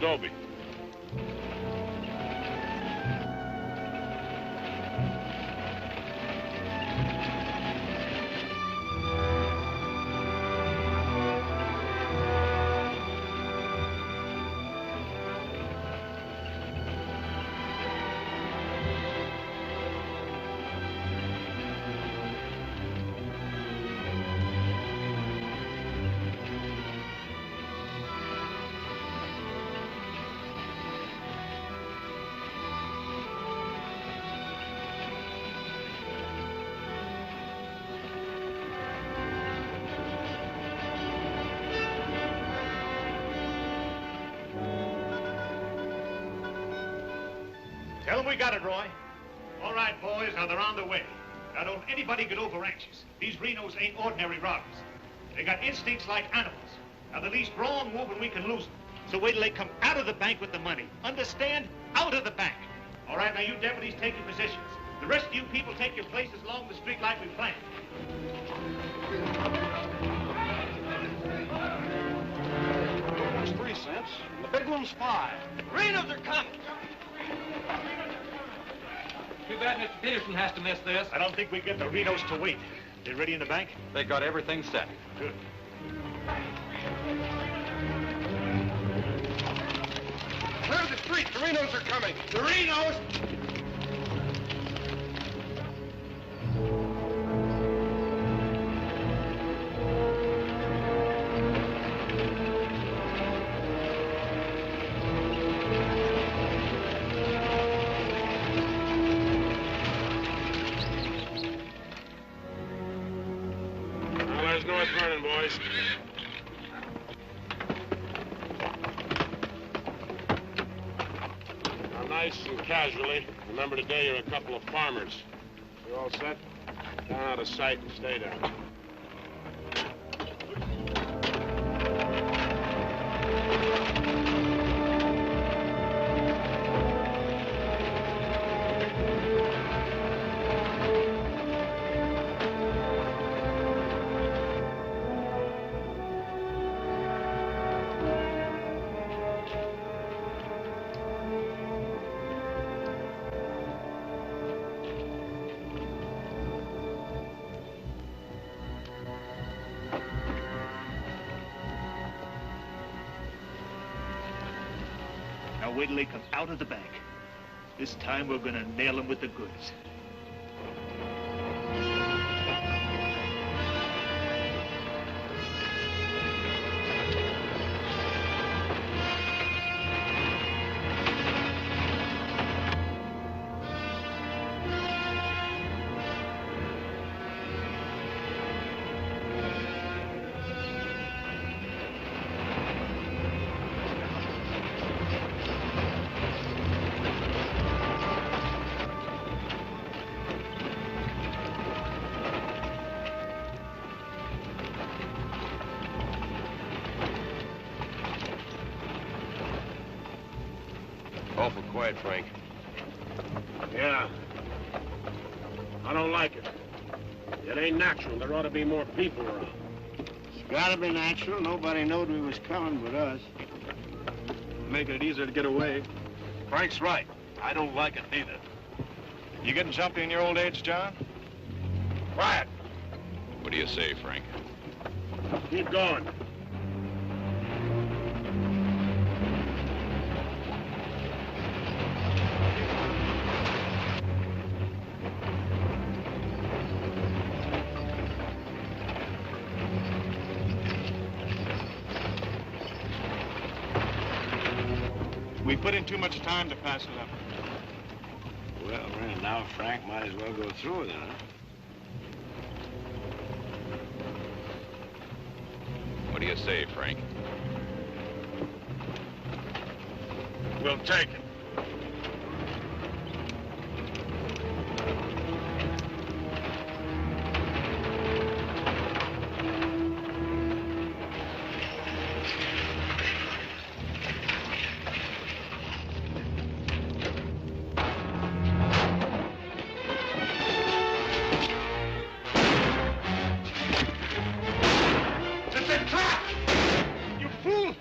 Dobie. Tell them we got it, Roy. All right, boys, now they're on their way. Now, don't anybody get over anxious. These Renos ain't ordinary robbers. They got instincts like animals. Now, the least wrong move and we can lose them. So wait till they come out of the bank with the money. Understand? Out of the bank. All right, now you deputies take your positions. The rest of you people take your places along the street like we planned. That's 3 cents. The big one's 5. Renos are coming. Too bad Mr. Peterson has to miss this. I don't think we get the Renos to wait. They ready in the bank? They got everything set. Good. Clear the street. The Renos are coming. The Renos! North Vernon, boys. Now, nice and casually, remember today you're a couple of farmers. You all set? Down out of sight and stay down. Now wait till they come out of the bank. This time we're gonna nail them with the goods. Awful quiet, Frank. Yeah. I don't like it. It ain't natural. There ought to be more people around. It's gotta be natural. Nobody knowed we was coming but us. Making it easier to get away. Frank's right. I don't like it neither. You getting jumpy in your old age, John? Quiet. What do you say, Frank? Keep going. We put in too much time to pass it up. Well, now Frank might as well go through with it, huh? What do you say, Frank? We'll take it. It's a trap! You fool!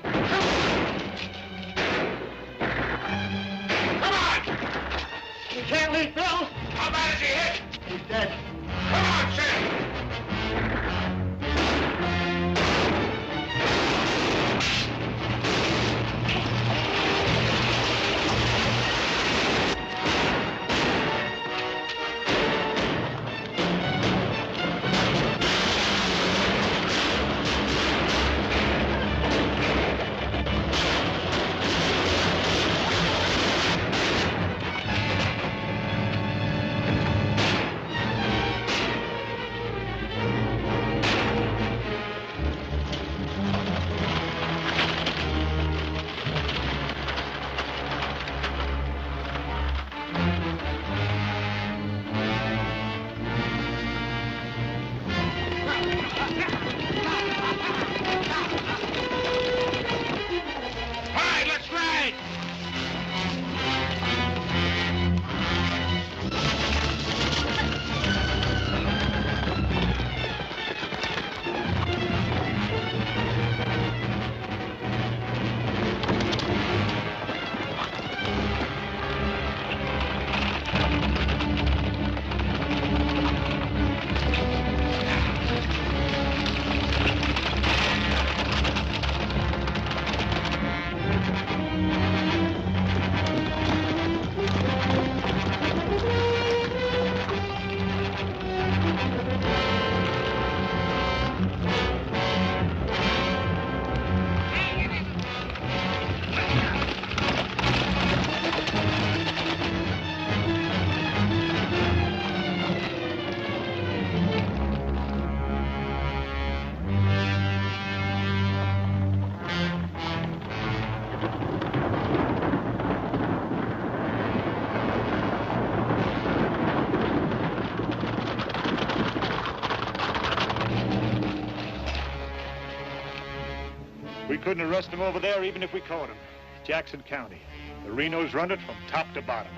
We couldn't arrest him over there even if we caught him. Jackson County. The Renos run it from top to bottom.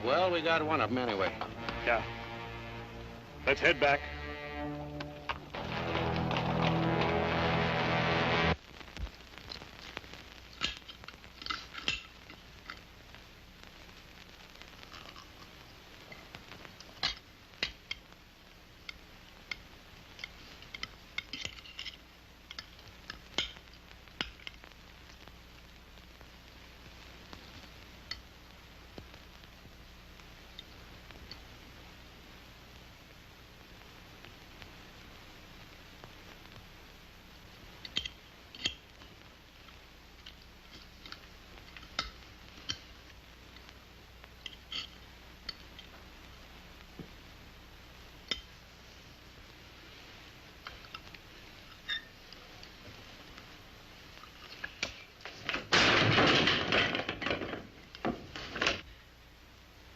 Well, we got one of them anyway. Yeah. Let's head back.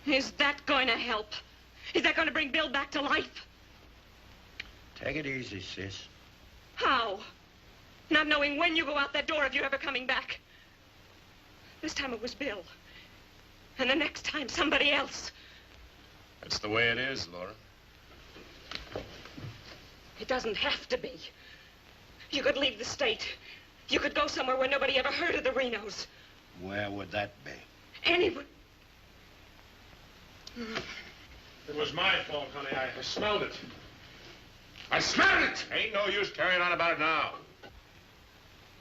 Is that going to help? Is that going to bring Bill back to life? Take it easy, sis. How? Not knowing when you go out that door if you're ever coming back. This time it was Bill. And the next time, somebody else. That's the way it is, Laura. It doesn't have to be. You could leave the state. You could go somewhere where nobody ever heard of the Renos. Where would that be? Anywhere. It was my fault, honey. I smelled it. I smelled it! Ain't no use carrying on about it now.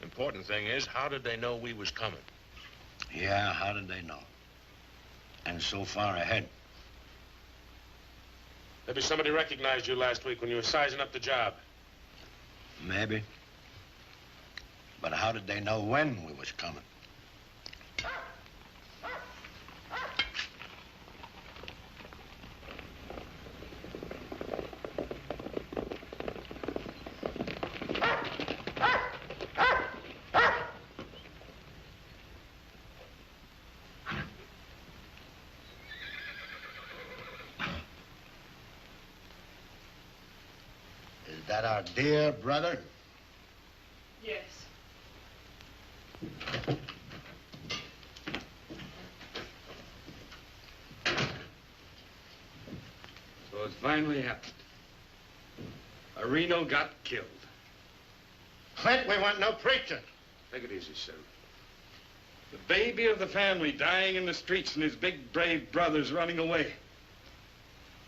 Important thing is, how did they know we was coming? Yeah, how did they know? And so far ahead. Maybe somebody recognized you last week when you were sizing up the job. Maybe. But how did they know when we was coming? Is that our dear brother? Yes. So it's finally happened. A Reno got killed. Clint, we want no preacher. Take it easy, Sim. The baby of the family dying in the streets and his big, brave brothers running away.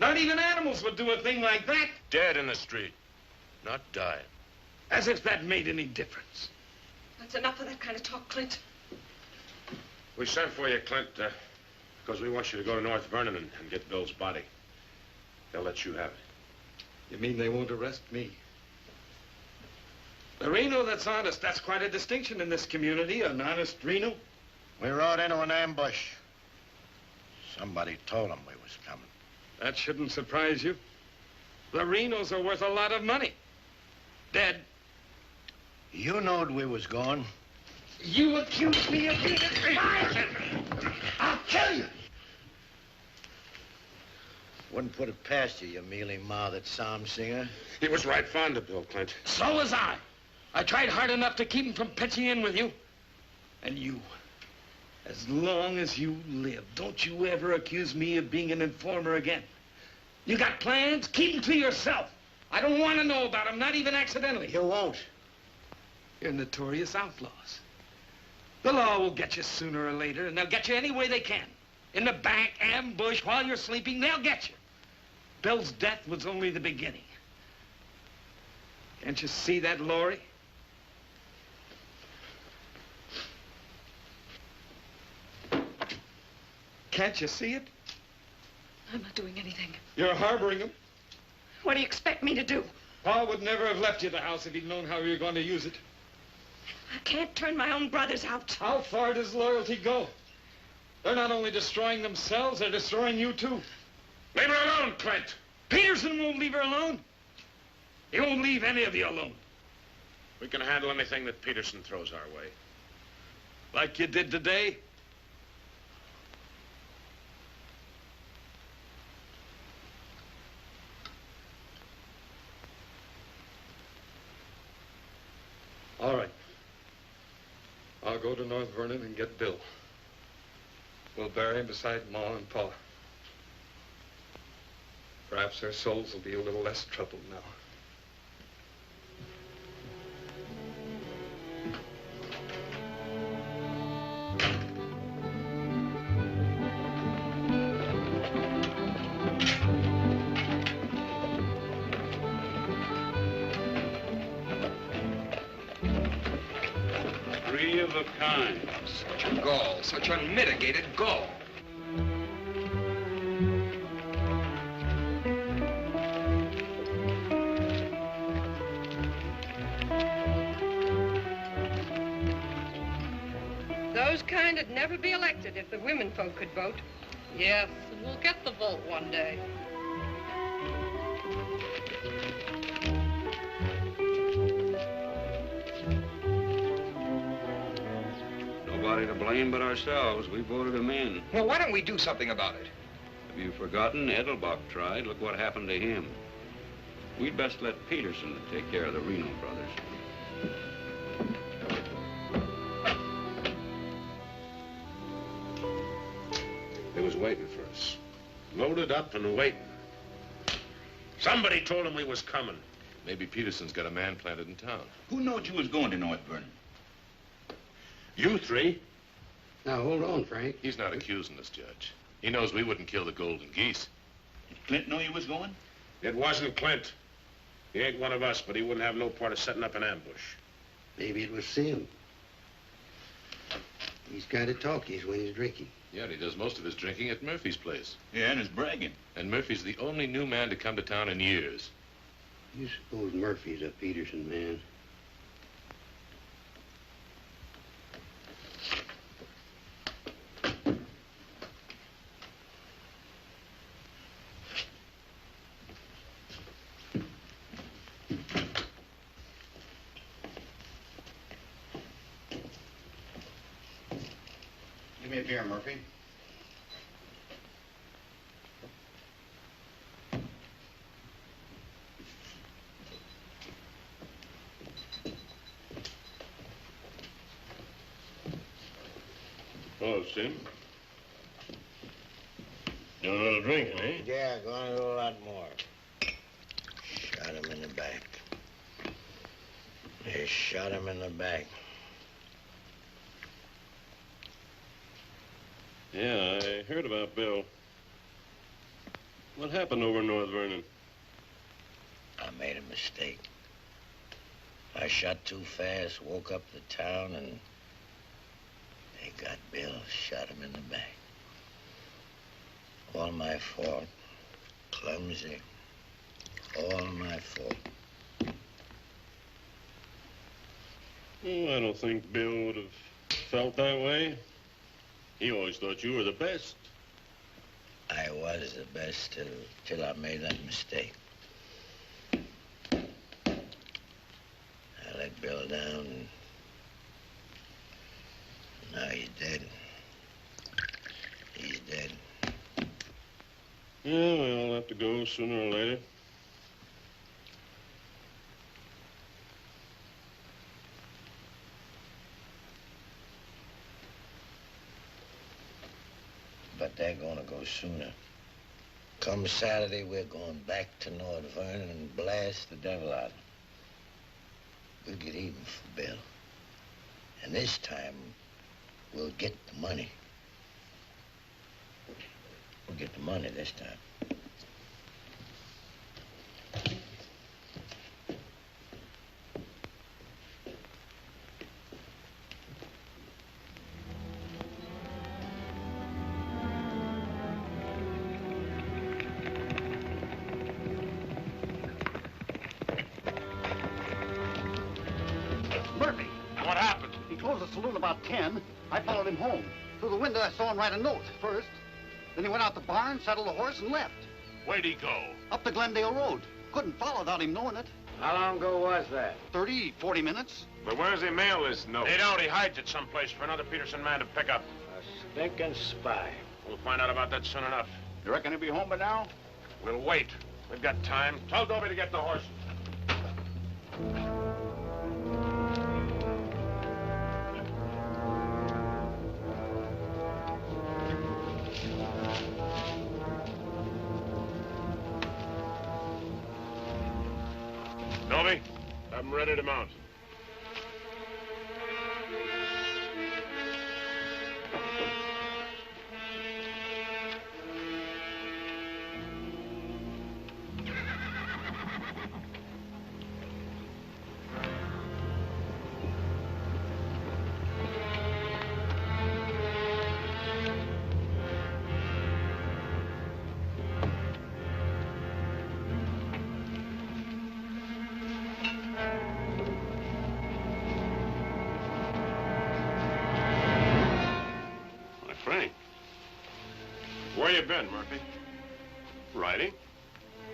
Not even animals would do a thing like that. Dead in the street, not dying. As if that made any difference. That's enough of that kind of talk, Clint. We sent for you, Clint, because we want you to go to North Vernon and get Bill's body. They'll let you have it. You mean they won't arrest me? The Reno that's honest, that's quite a distinction in this community, an honest Reno. We rode into an ambush. Somebody told them we was coming. That shouldn't surprise you. The Renos are worth a lot of money. Dead. You knowed we was going. You accuse me of being a traitor. I'll kill you. Wouldn't put it past you, you mealy-mouthed psalm singer. He was right fond of Bill, Clint. So was I. I tried hard enough to keep him from pitching in with you. And you, as long as you live, don't you ever accuse me of being an informer again. You got plans? Keep them to yourself. I don't want to know about them, not even accidentally. You won't. You're notorious outlaws. The law will get you sooner or later, and they'll get you any way they can. In the bank, ambush, while you're sleeping, they'll get you. Bill's death was only the beginning. Can't you see that, Laurie? Can't you see it? I'm not doing anything. You're harboring him. What do you expect me to do? Pa would never have left you the house if he'd known how you were going to use it. I can't turn my own brothers out. How far does loyalty go? They're not only destroying themselves, they're destroying you, too. Leave her alone, Clint. Peterson won't leave her alone. He won't leave any of you alone. We can handle anything that Peterson throws our way. Like you did today. All right. go to North Vernon and get Bill. We'll bury him beside Ma and Pa. Perhaps their souls will be a little less troubled now. Three of a kind. Such a gall, such unmitigated gall. Those kind would never be elected if the women folk could vote. Yes, and we'll get the vote one day. Nobody to blame but ourselves. We voted him in. Well, why don't we do something about it? Have you forgotten? Edelbach tried. Look what happened to him. We'd best let Peterson take care of the Reno brothers. They was waiting for us. Loaded up and waiting. Somebody told him we was coming. Maybe Peterson's got a man planted in town. Who knowed you was going to North Vernon? You three? Now, hold on, Frank. He's not accusing us, Judge. He knows we wouldn't kill the golden geese. Did Clint know you was going? It wasn't Clint. He ain't one of us, but he wouldn't have no part of setting up an ambush. Maybe it was Sim. He's kind of talkies when he's drinking. Yeah, and he does most of his drinking at Murphy's place. Yeah, and his bragging. And Murphy's the only new man to come to town in years. You suppose Murphy's a Peterson man? Give me a beer, Murphy. Oh, Sim. Doing a little drinking, eh? Yeah, going to do a lot more. Shot him in the back. They shot him in the back. Yeah, I heard about Bill. What happened over in North Vernon? I made a mistake. I shot too fast, woke up the town, and they got Bill, shot him in the back. All my fault. Clumsy. All my fault. Oh, I don't think Bill would have felt that way. He always thought you were the best. I was the best till I made that mistake. I let Bill down, and now he's dead. He's dead. Yeah, we all have to go sooner or later. But they're gonna go sooner. Come Saturday, we're going back to North Vernon and blast the devil out of them. We'll get even for Bill. And this time, we'll get the money. We'll get the money this time. Murphy. What happened? He closed the saloon about 10. I followed him home. Through the window, I saw him write a note first. Then he went out the barn, saddled a horse, and left. Where'd he go? Up the Glendale Road. Couldn't follow without him knowing it. How long ago was that? 30, 40 minutes. But where's he mail this note? They don't. He hides it someplace for another Peterson man to pick up. A stinking spy. We'll find out about that soon enough. You reckon he'll be home by now? We'll wait. We've got time. Tell Dobie to get the horse. I'm ready to mount. Frank, where you been, Murphy? Riding?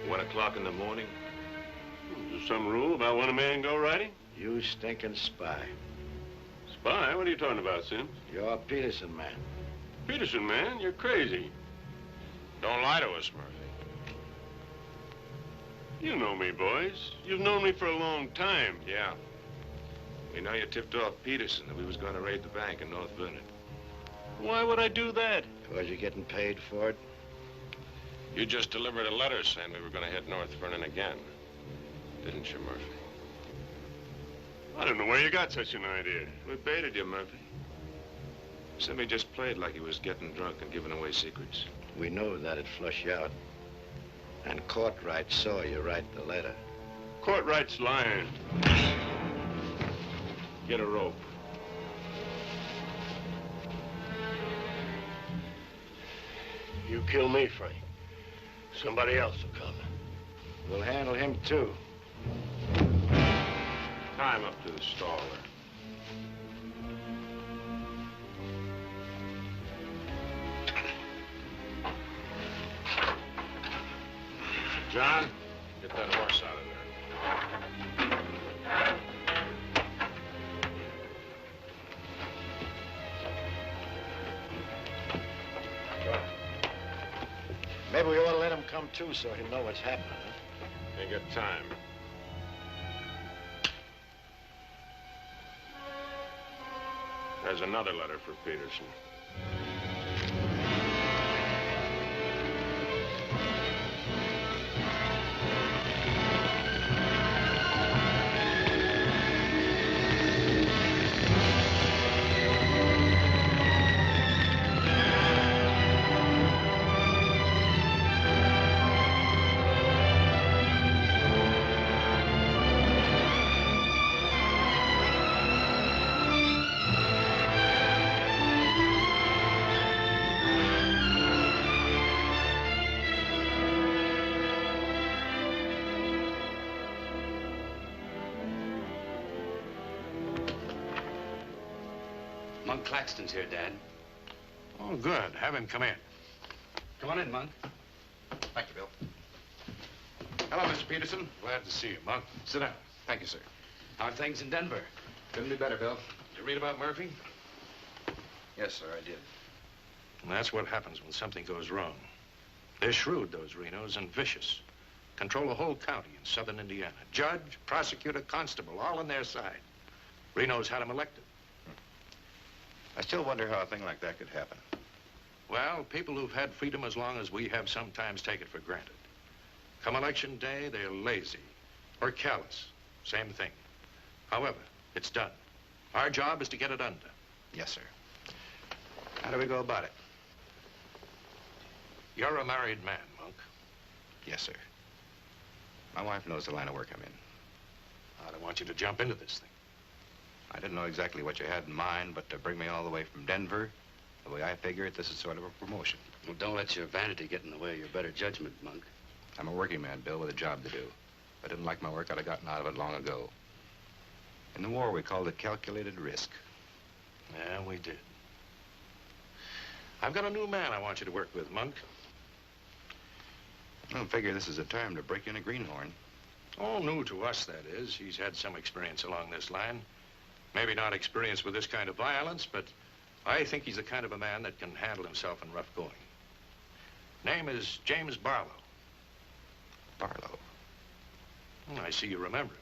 1 o'clock in the morning? Is there some rule about when a man go riding? You stinking spy. Spy? What are you talking about, Sims? You're a Peterson man. Peterson, man, you're crazy. Don't lie to us, Murphy. You know me, boys. You've known me for a long time. Yeah. We know you tipped off Peterson that we was going to raid the bank in North Vernon. Why would I do that? Because you're getting paid for it? You just delivered a letter saying we were going to hit North Vernon again. Didn't you, Murphy? I don't know where you got such an idea. We baited you, Murphy. Simmy just played like he was getting drunk and giving away secrets. We know that'd flush you out. And Courtright saw you write the letter. Courtright's lying. Get a rope. You kill me, Frank. Somebody else will come. We'll handle him, too. Tie him up to the stall there. John, get that horse out of there. Maybe we ought to let him come, too, so he'll know what's happening, huh? Ain't got time. There's another letter for Peterson. Monk Claxton's here, Dad. Oh, good. Have him come in. Come on in, Monk. Thank you, Bill. Hello, Mr. Peterson. Glad to see you, Monk. Sit down. Thank you, sir. How are things in Denver? Couldn't be better, Bill. Did you read about Murphy? Yes, sir, I did. And that's what happens when something goes wrong. They're shrewd, those Renos, and vicious. Control a whole county in southern Indiana. Judge, prosecutor, constable, all on their side. Renos had him elected. I still wonder how a thing like that could happen. Well, people who've had freedom as long as we have sometimes take it for granted. Come election day, they're lazy or callous. Same thing. However, it's done. Our job is to get it undone. Yes, sir. How do we go about it? You're a married man, Monk. Yes, sir. My wife knows the line of work I'm in. I don't want you to jump into this thing. I didn't know exactly what you had in mind, but to bring me all the way from Denver, the way I figure it, this is sort of a promotion. Well, don't let your vanity get in the way of your better judgment, Monk. I'm a working man, Bill, with a job to do. If I didn't like my work, I'd have gotten out of it long ago. In the war, we called it calculated risk. Yeah, we did. I've got a new man I want you to work with, Monk. I don't figure this is a time to break in a greenhorn. Oh, new to us, that is. He's had some experience along this line. Maybe not experience with this kind of violence, but I think he's the kind of a man that can handle himself in rough going. Name is James Barlow. Barlow? I see you remember him.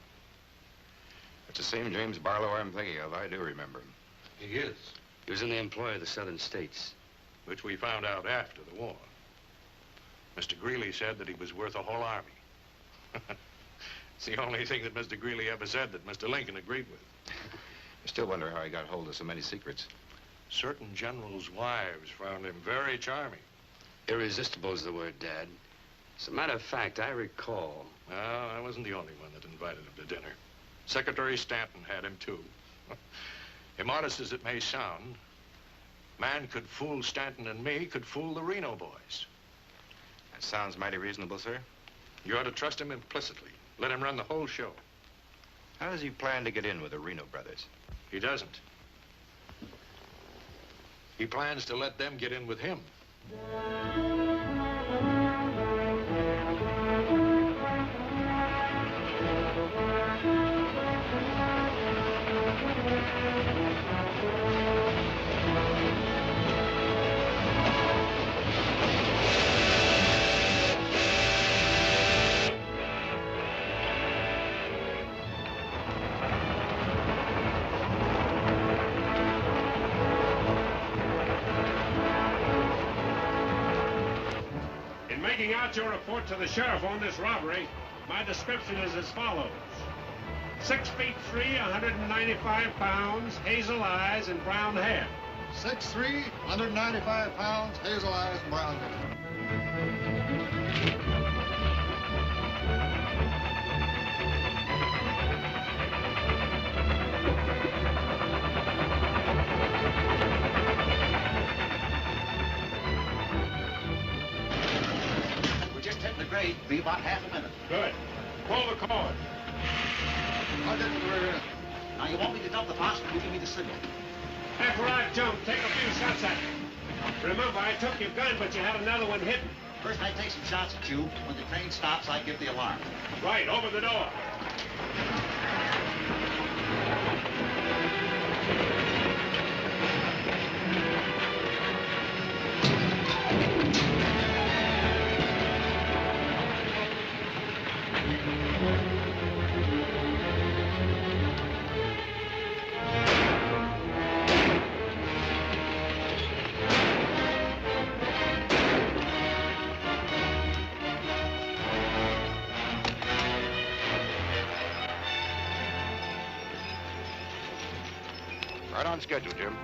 It's the same James Barlow I'm thinking of. I do remember him. He is. He was in the employ of the southern states. Which we found out after the war. Mr. Greeley said that he was worth a whole army. It's the only thing that Mr. Greeley ever said that Mr. Lincoln agreed with. I still wonder how he got hold of so many secrets. Certain generals' wives found him very charming. Irresistible is the word, Dad. As a matter of fact, I recall. Well, I wasn't the only one that invited him to dinner. Secretary Stanton had him, too. Immodest as it may sound, man could fool Stanton and me, could fool the Reno boys. That sounds mighty reasonable, sir. You ought to trust him implicitly. Let him run the whole show. How does he plan to get in with the Reno brothers? He doesn't. He plans to let them get in with him. Making out your report to the sheriff on this robbery, my description is as follows. 6 feet 3, 195 pounds, hazel eyes, and brown hair. 6'3", 195 pounds, hazel eyes, and brown hair. Grade, be about half a minute. Good. Pull the cord. I'll get to the rear end. Now, you want me to dump the phosphorus? You give me the signal. After I jump, take a few shots at you. Remember, I took your gun, but you had another one hidden. First, I take some shots at you. When the train stops, I give the alarm. Right, over the door. Right on schedule, Jim.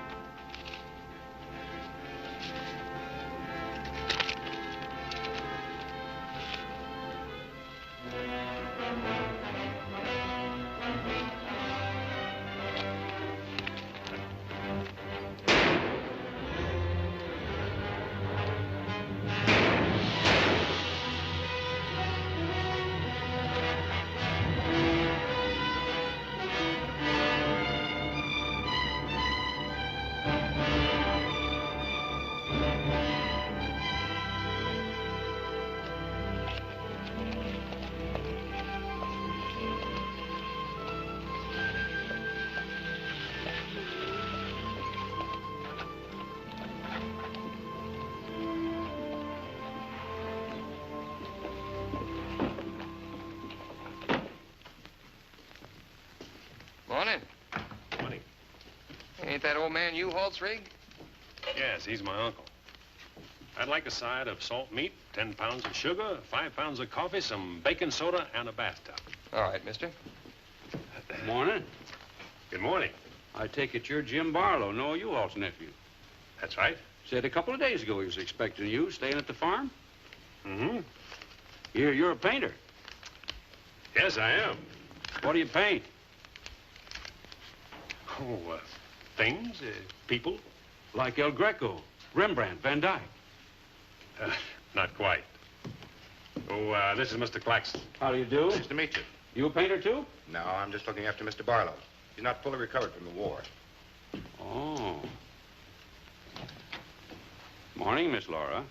Morning. Morning. Ain't that old man U-Haul's rig? Yes, he's my uncle. I'd like a side of salt meat, 10 pounds of sugar, 5 pounds of coffee, some baking soda, and a bathtub. All right, mister. Morning. Good morning. I take it you're Jim Barlow, Noah U-Haul's nephew. That's right. Said a couple of days ago he was expecting you, staying at the farm. Mm-hmm. You're a painter. Yes, I am. What do you paint? Oh, things, people. Like El Greco, Rembrandt, Van Dyke. Not quite. Oh, this is Mr. Claxton. How do you do? Nice to meet you. You a painter, too? No, I'm just looking after Mr. Barlow. He's not fully recovered from the war. Oh. Morning, Miss Laura.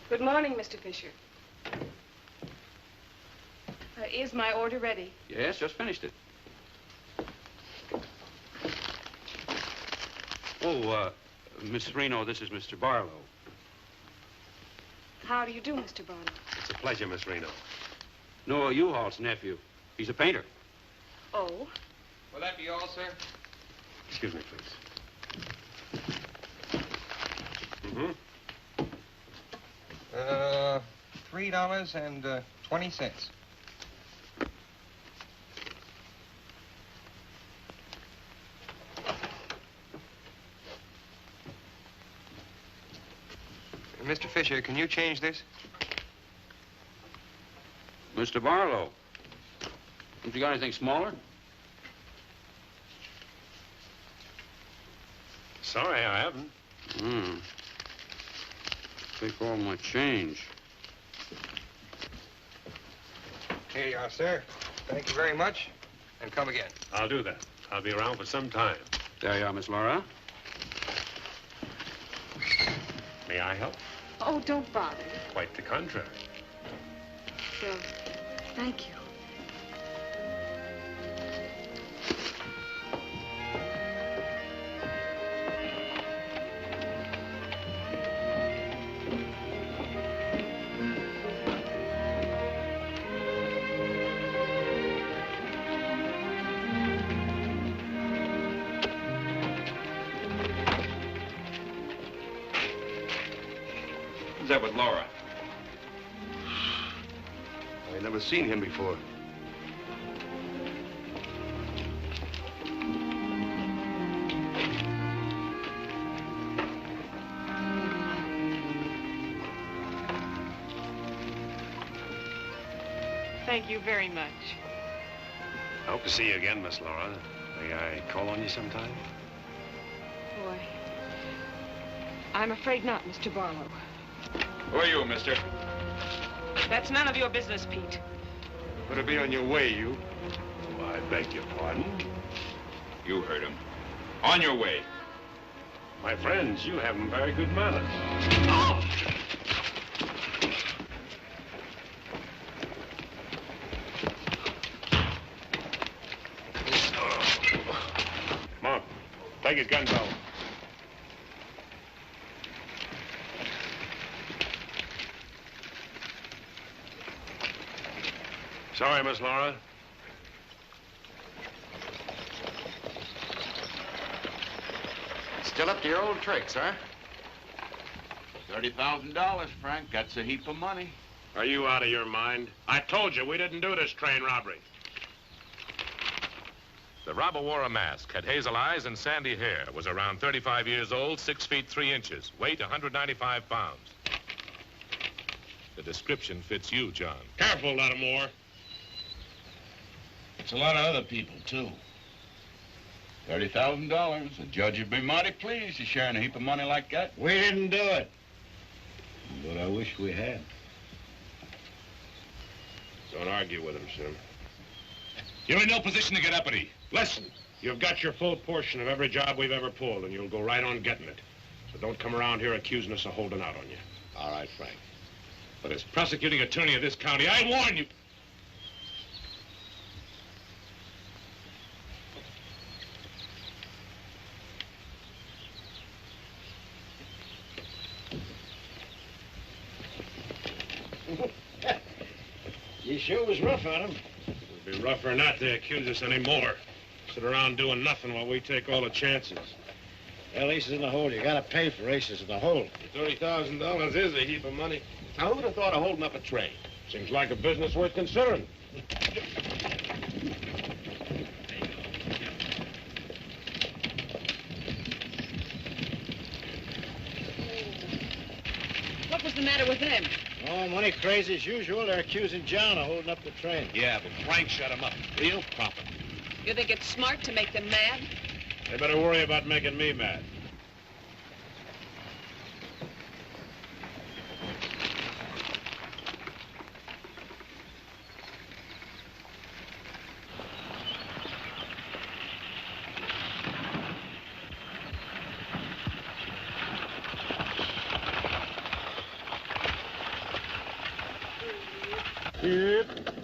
Good morning, Mr. Fisher. Is my order ready? Yes, just finished it. Oh, Miss Reno, this is Mr. Barlow. How do you do, Mr. Barlow? It's a pleasure, Miss Reno. Noah U-Haul's nephew. He's a painter. Oh? Will that be all, sir? Excuse me, please. Mm-hmm. $3.20. Mr. Fisher, can you change this? Mr. Barlow, have you got anything smaller? Sorry, I haven't. Take all my change. Here you are, sir. Thank you very much. And come again. I'll do that. I'll be around for some time. There you are, Miss Laura. May I help? Oh, don't bother. Quite the contrary. So, thank you. Who's that with Laura? I've never seen him before. Thank you very much. I hope to see you again, Miss Laura. May I call on you sometime? Boy, I'm afraid not, Mr. Barlow. Who are you, mister? That's none of your business, Pete. Better be on your way, you. Oh, I beg your pardon. You heard him. On your way. My friends, you have very good manners. Come on. Take his gun belt. Sorry, Miss Laura. Still up to your old tricks, huh? $30,000, Frank. That's a heap of money. Are you out of your mind? I told you we didn't do this train robbery. The robber wore a mask, had hazel eyes and sandy hair, was around 35 years old, 6 feet 3 inches, weight 195 pounds. The description fits you, John. Careful, Lattimore. It's a lot of other people, too. $30,000. The judge would be mighty pleased to share in a heap of money like that. We didn't do it. But I wish we had. Don't argue with him, Sim. You're in no position to get uppity. Listen, you've got your full portion of every job we've ever pulled, and you'll go right on getting it. So don't come around here accusing us of holding out on you. All right, Frank. But as prosecuting attorney of this county, I warn you. You sure was rough on him. It'd be rougher not to accuse us anymore. Sit around doing nothing while we take all the chances. Well, aces in the hole. You gotta pay for aces in the hole. $30,000 is a heap of money. Now, who'd have thought of holding up a train? Seems like a business worth considering. What was the matter with them? Oh, money crazy as usual. They're accusing John of holding up the train. Yeah, but Frank shut him up. Real proper. You think it's smart to make them mad? They better worry about making me mad.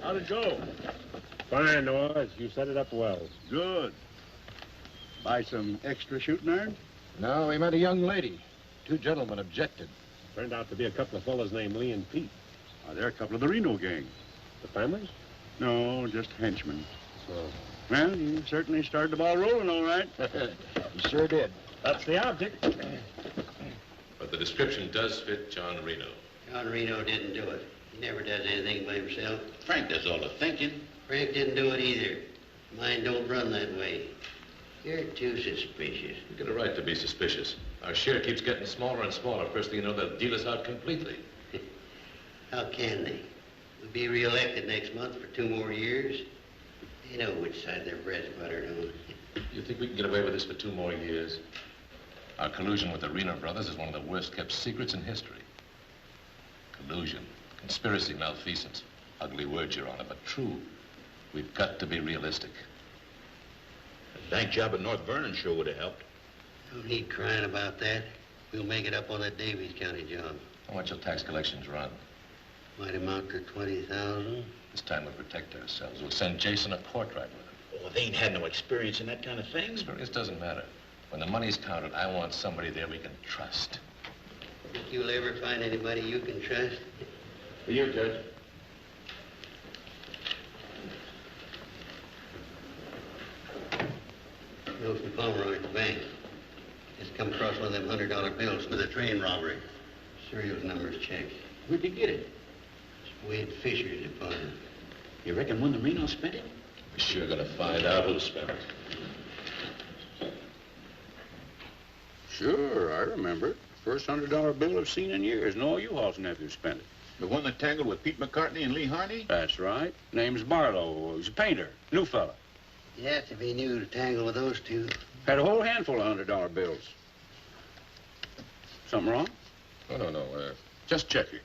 How'd it go? Fine, Noah. You set it up well. Good. Buy some extra shooting iron? No, we met a young lady. 2 gentlemen objected. Turned out to be a couple of fellas named Lee and Pete. They're a couple of the Reno gang. The families? No, just henchmen. So, Well, you certainly started the ball rolling, all right. You sure did. that's the object. But the description does fit John Reno. John Reno didn't do it. He never does anything by himself. Frank does all the thinking. Frank didn't do it either. Mine don't run that way. You're too suspicious. You get a right to be suspicious. Our share keeps getting smaller and smaller. First thing you know, they'll deal us out completely. How can they? We'll be reelected next month for 2 more years. They know which side their bread's buttered on. You think we can get away with this for 2 more years? Our collusion with the Reno brothers is one of the worst-kept secrets in history. Collusion, conspiracy, malfeasance. Ugly words, Your Honor, but true. We've got to be realistic. The bank job at North Vernon sure would have helped. No need crying about that. We'll make it up on that Davies County job. How much will tax collections run? Might amount to 20,000. This time we'll protect ourselves. We'll send Jason a portrait with him. Oh, they ain't had no experience in that kind of thing. Experience doesn't matter. When the money's counted, I want somebody there we can trust. Think you'll ever find anybody you can trust? For you, Judge. Milton Pomeroy at the bank. Just come across one of them $100 bills for the train robbery. Serial numbers checked. Where'd you get it? Wade Fisher's deposit. You reckon one of the Reno spent it? We're sure gonna find out who spent it. Sure, I remember it. First $100 bill I've seen in years, and all you Hall's nephews spent it. The one that tangled with Pete McCartney and Lee Harney? That's right. Name's Barlow. He's a painter. New fella. You have to be new to tangle with those two. Had a whole handful of $100 bills. Something wrong? Oh, no. Just check it.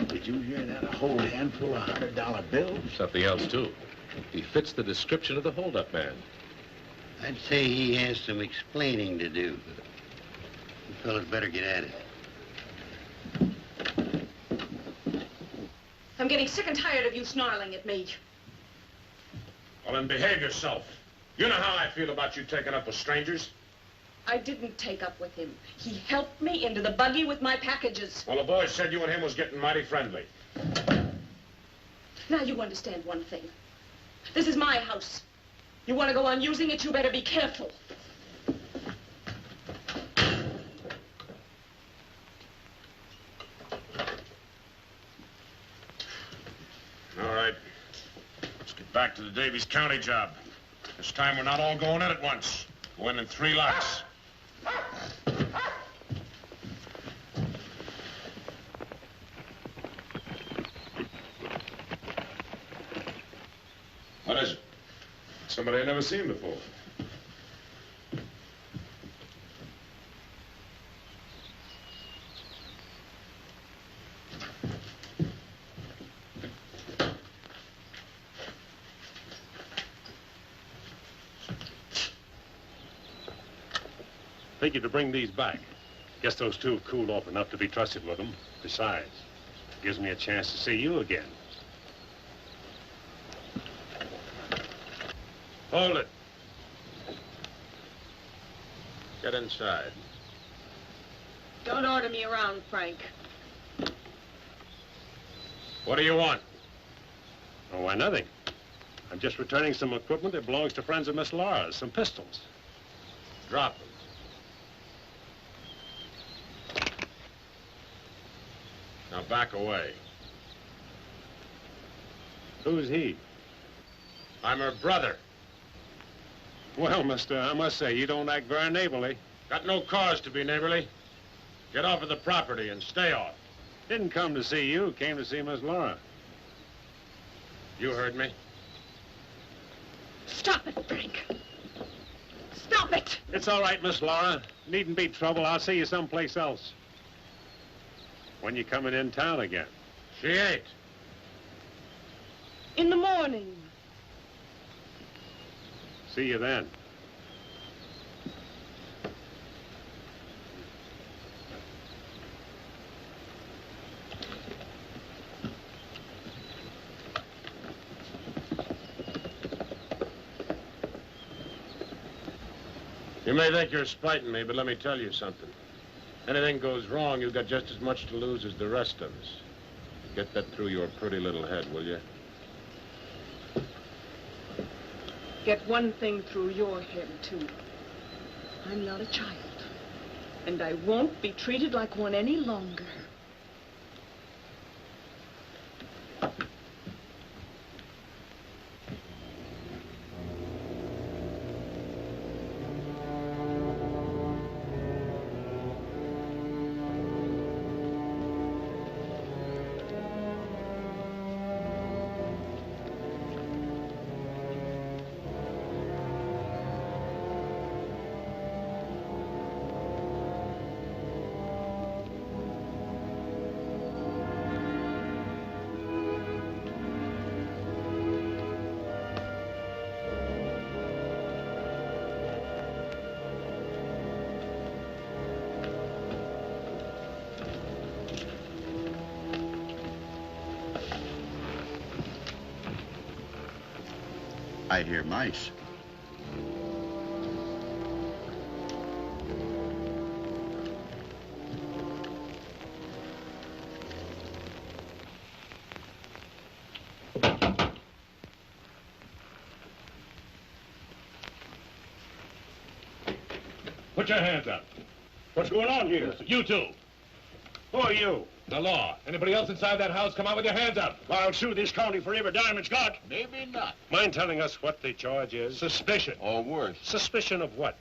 Did you hear that? A whole handful of $100 bills? Something else, too. He fits the description of the holdup man. I'd say he has some explaining to do. You fellas better get at it. I'm getting sick and tired of you snarling at me. Well, then behave yourself. You know how I feel about you taking up with strangers. I didn't take up with him. He helped me into the buggy with my packages. Well, the boys said you and him was getting mighty friendly. Now you understand one thing. This is my house. You want to go on using it, you better be careful. All right. Let's get back to the Davies County job. This time we're not all going in at once. Go in 3 lots. What is it? Somebody I've never seen before. Figured to bring these back. Guess those two have cooled off enough to be trusted with them. Besides, it gives me a chance to see you again. Hold it. Get inside. Don't order me around, Frank. What do you want? Oh, why, nothing. I'm just returning some equipment that belongs to friends of Miss Laura's, some pistols. Drop them. Now back away. Who's he? I'm her brother. Well, mister, I must say, you don't act very neighborly. Got no cause to be neighborly. Get off of the property and stay off. Didn't come to see you, came to see Miss Laura. You heard me. Stop it, Frank. Stop it! It's all right, Miss Laura. Needn't be trouble. I'll see you someplace else. When you coming in town again? She ain't. In the morning. See you then. You may think you're spiting me, but let me tell you something. Anything goes wrong, you've got just as much to lose as the rest of us. Get that through your pretty little head, will you? Get one thing through your head, too. I'm not a child. And I won't be treated like one any longer. I hear mice. Put your hands up. What's going on here? You two. Who are you? The law. Anybody else inside that house, come out with your hands up. I'll sue this county for every dime it's got. Maybe not. Mind telling us what the charge is? Suspicion. Or worse. Suspicion of what?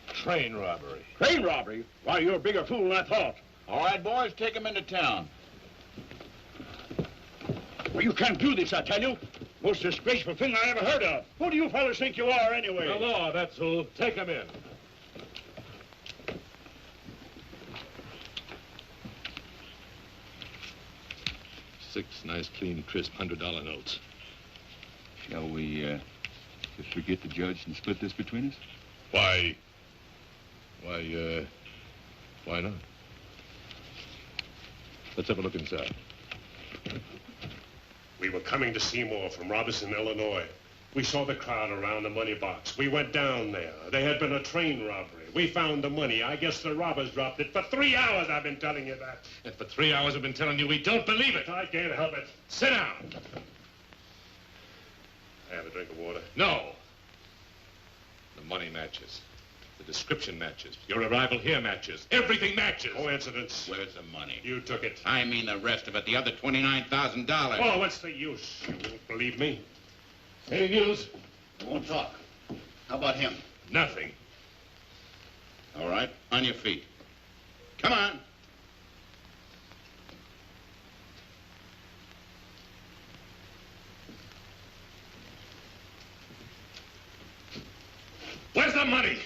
Train robbery. Train robbery? Why, you're a bigger fool than I thought. All right, boys, take him into town. Well, you can't do this, I tell you. Most disgraceful thing I ever heard of. Who do you fellas think you are, anyway? The law, that's who. Take him in. Six nice, clean, crisp $100 notes. Shall we, just forget the judge and split this between us? Why not? Let's have a look inside. We were coming to Seymour from Robertson, Illinois. We saw the crowd around the money box. We went down there. There had been a train robbery. We found the money. I guess the robbers dropped it. For 3 hours I've been telling you that. And for 3 hours I've been telling you we don't believe it. I can't help it. Sit down. I have a drink of water. No. The money matches. The description matches. Your arrival here matches. Everything matches. Coincidence. Where's the money? You took it. I mean the rest of it, the other $29,000. Oh, what's the use? You won't believe me. Any news? I won't talk. How about him? Nothing. All right, on your feet. Come on. Where's the money?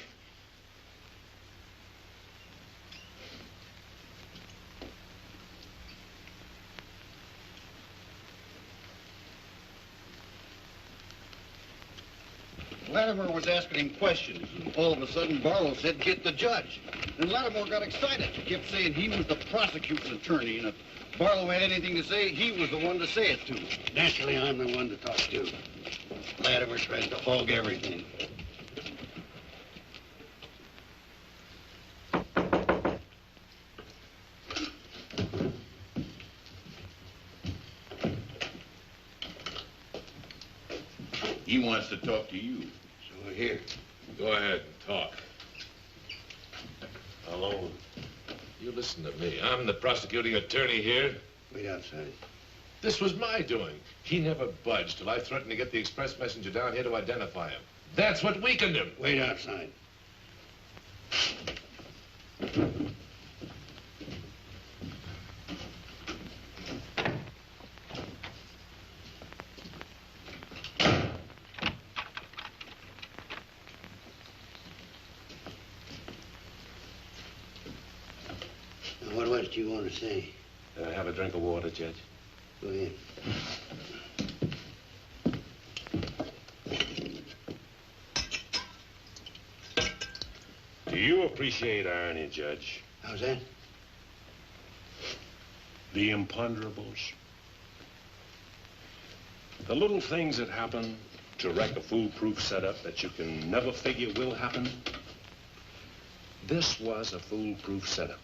Latimer was asking him questions, and all of a sudden Barlow said, "Get the judge." And Latimer got excited. He kept saying he was the prosecuting attorney, and if Barlow had anything to say, he was the one to say it to. Naturally, I'm the one to talk to. Latimer tries to hog everything. He wants to talk to you. So here. Go ahead and talk. Alone. You listen to me. I'm the prosecuting attorney here. Wait outside. This was my doing. He never budged till I threatened to get the express messenger down here to identify him. That's what weakened him. Wait outside. What else do you want to say? Have a drink of water, Judge. Go ahead. Do you appreciate irony, Judge? How's that? The imponderables. The little things that happen to wreck a foolproof setup that you can never figure will happen. This was a foolproof setup.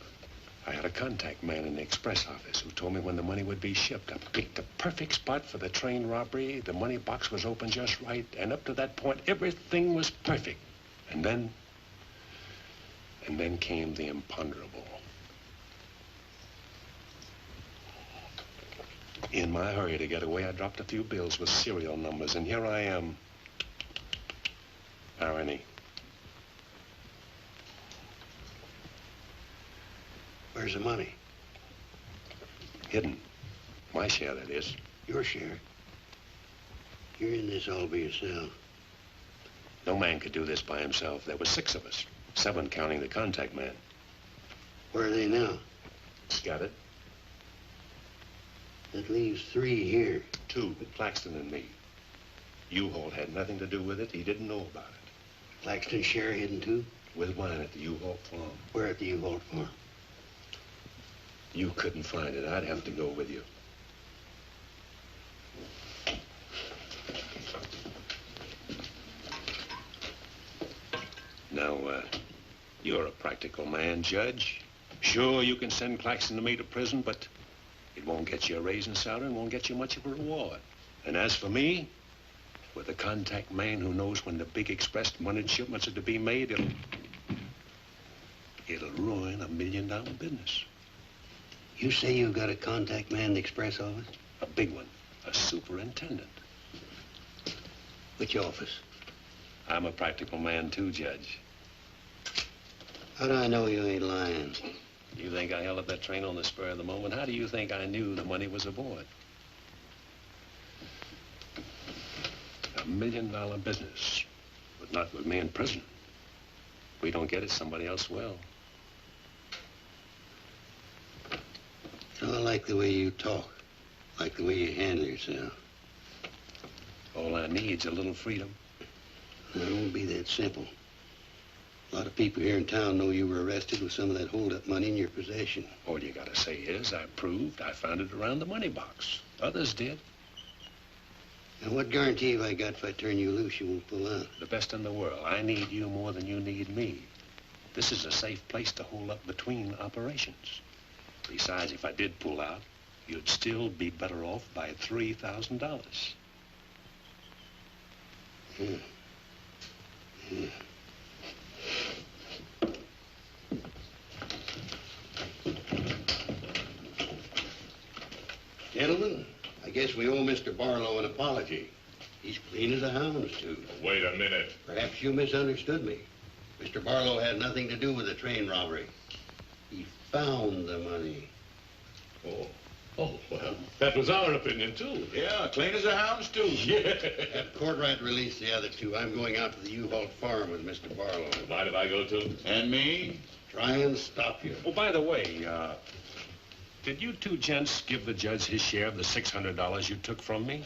I had a contact man in the express office who told me when the money would be shipped. I picked the perfect spot for the train robbery. The money box was open just right. And up to that point, everything was perfect. And then came the imponderable. In my hurry to get away, I dropped a few bills with serial numbers, and here I am. Irony. Where's the money? Hidden. My share, that is. Your share? You're in this all by yourself. No man could do this by himself. There were 6 of us. 7 counting the contact man. Where are they now? Scattered. That leaves 3 here. 2, Claxton and me. U-Haul had nothing to do with it. He didn't know about it. Claxton's share hidden too? With mine at the U-Haul farm. Where at the U-Haul farm? You couldn't find it. I'd have to go with you. Now, you're a practical man, Judge. Sure, you can send Claxton and me to prison, but it won't get you a raise in salary and won't get you much of a reward. And as for me, with a contact man who knows when the big express money shipments are to be made, it'll ruin $1 million business. You say you've got a contact man in the express office? A big one. A superintendent. Which office? I'm a practical man, too, Judge. How do I know you ain't lying? You think I held up that train on the spur of the moment? How do you think I knew the money was aboard? $1 million business, but not with me in prison. If we don't get it, somebody else will. I like the way you talk, like the way you handle yourself. All I need's a little freedom. It won't be that simple. A lot of people here in town know you were arrested with some of that hold-up money in your possession. All you gotta say is, I proved I found it around the money box. Others did. And what guarantee have I got if I turn you loose you won't pull out? The best in the world. I need you more than you need me. This is a safe place to hold up between operations. Besides, if I did pull out, you'd still be better off by $3,000. Gentlemen, I guess we owe Mr. Barlow an apology. He's clean as a hound's tooth. Wait a minute. Perhaps you misunderstood me. Mr. Barlow had nothing to do with the train robbery. He found the money. Oh, well, that was our opinion, too. Yeah, clean as a hound's tooth. Yeah. Have Courtright release the other two. I'm going out to the U-Haul farm with Mr. Barlow. Mind if I go, too? And me? Try and stop you. Oh, by the way, did you two gents give the judge his share of the $600 you took from me?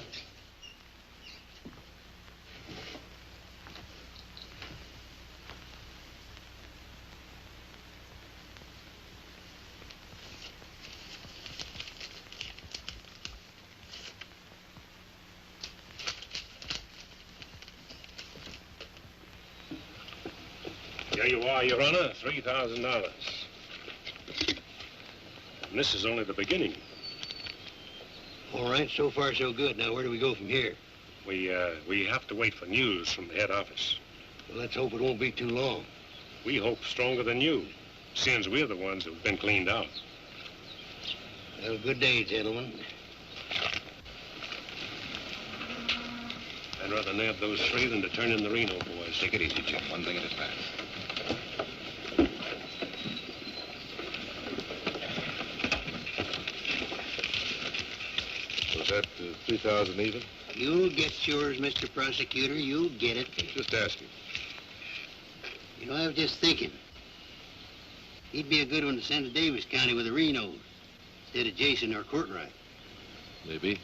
Here you are, Your Honor, $3,000. And this is only the beginning. All right, so far so good. Now, where do we go from here? We have to wait for news from the head office. Well, let's hope it won't be too long. We hope stronger than you, since we're the ones who've been cleaned out. Well, good day, gentlemen. I'd rather nab those three than to turn in the Reno boys. Take it easy, Chip. One thing at a time. Was that 3,000 even? You'll get yours, Mr. Prosecutor. You'll get it. Just asking. You know, I was just thinking. He'd be a good one to send to Davis County with the Renos instead of Jason or Courtright. Maybe.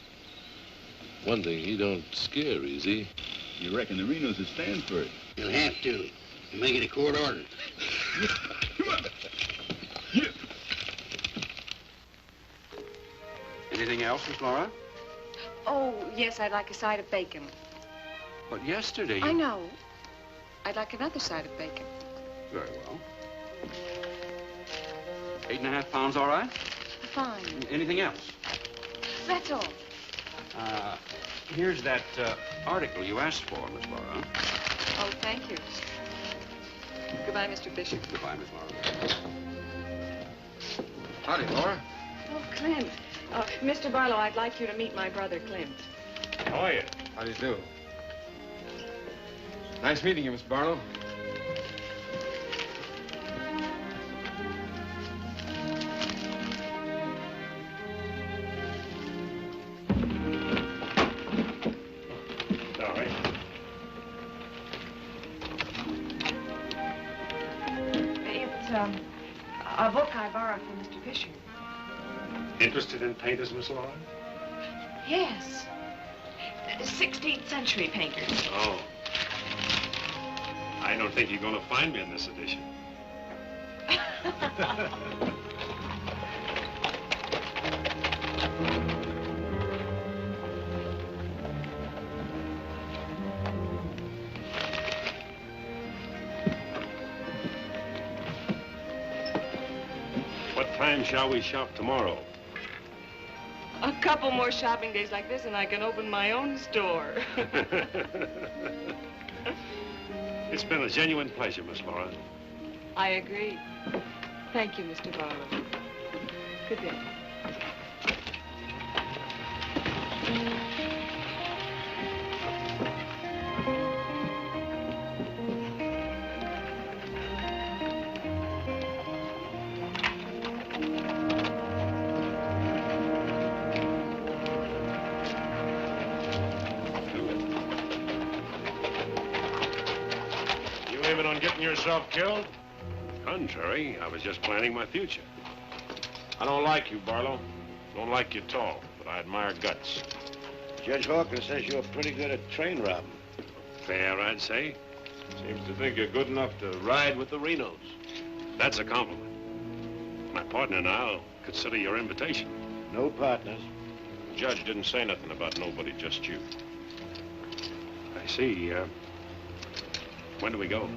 One thing, he don't scare easy. You reckon the Renos will stand for it? He'll have to. He'll make it a court order. Anything else, Miss Laura? Oh, yes, I'd like a side of bacon. But yesterday you... I know. I'd like another side of bacon. Very well. 8.5 pounds, all right? Fine. Anything else? That's all. Here's that article you asked for, Miss Laura. Oh, thank you. Goodbye, Mr. Bishop. Goodbye, Miss Laura. Howdy, Laura. Oh, Clint. Mr. Barlow, I'd like you to meet my brother, Clint. How are you? How do you do? Nice meeting you, Miss Barlow. All right. It's a book I borrowed from Mr. Fisher. Interested in painters, Miss Laura? Yes. 16th century painters. Oh. I don't think you're going to find me in this edition. When shall we shop tomorrow? A couple more shopping days like this and I can open my own store. It's been a genuine pleasure, Miss Laura. I agree. Thank you, Mr. Barlow. Good day. You aiming on getting yourself killed? Contrary, I was just planning my future. I don't like you, Barlow. Don't like you at all, but I admire guts. Judge Hawkins says you're pretty good at train robbing. Fair, I'd say. Seems to think you're good enough to ride with the Renos. That's a compliment. My partner and I'll consider your invitation. No partners. The judge didn't say nothing about nobody, just you. I see. When do we go?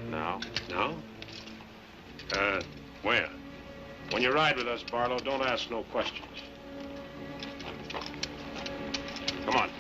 Now? Now? Where? When you ride with us, Barlow, don't ask no questions. Come on.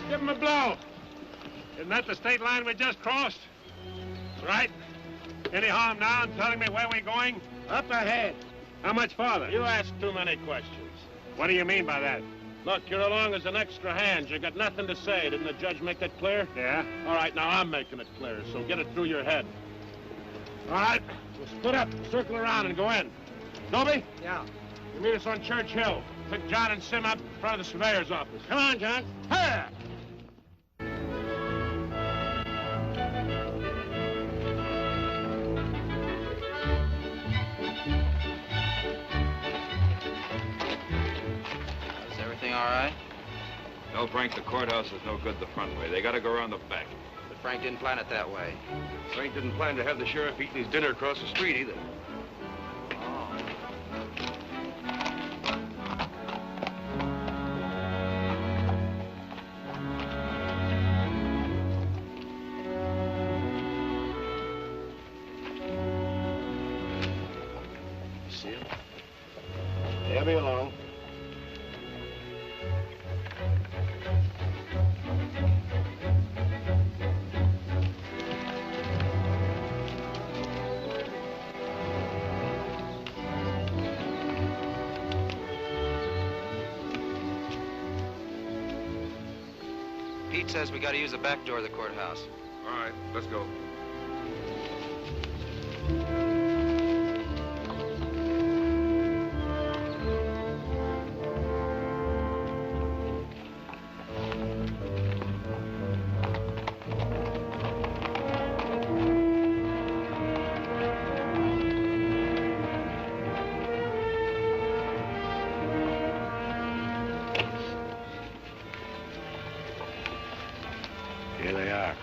Give him a blow. Isn't that the state line we just crossed? Right. Any harm now in telling me where we're going? Up ahead. How much farther? You ask too many questions. What do you mean by that? Look, you're along as an extra hand. You got nothing to say. Didn't the judge make that clear? Yeah. All right, now I'm making it clear, so get it through your head. All right, we'll split up, circle around, and go in. Dobie? Yeah. You meet us on Church Hill. Pick John and Sim up in front of the surveyor's office. Come on, John. Here! Is everything all right? No, Frank, the courthouse is no good the front way. They gotta go around the back. But Frank didn't plan it that way. Frank didn't plan to have the sheriff eating his dinner across the street either. See him? They'll be along. Pete says we gotta use the back door of the courthouse. All right, let's go. Here they are.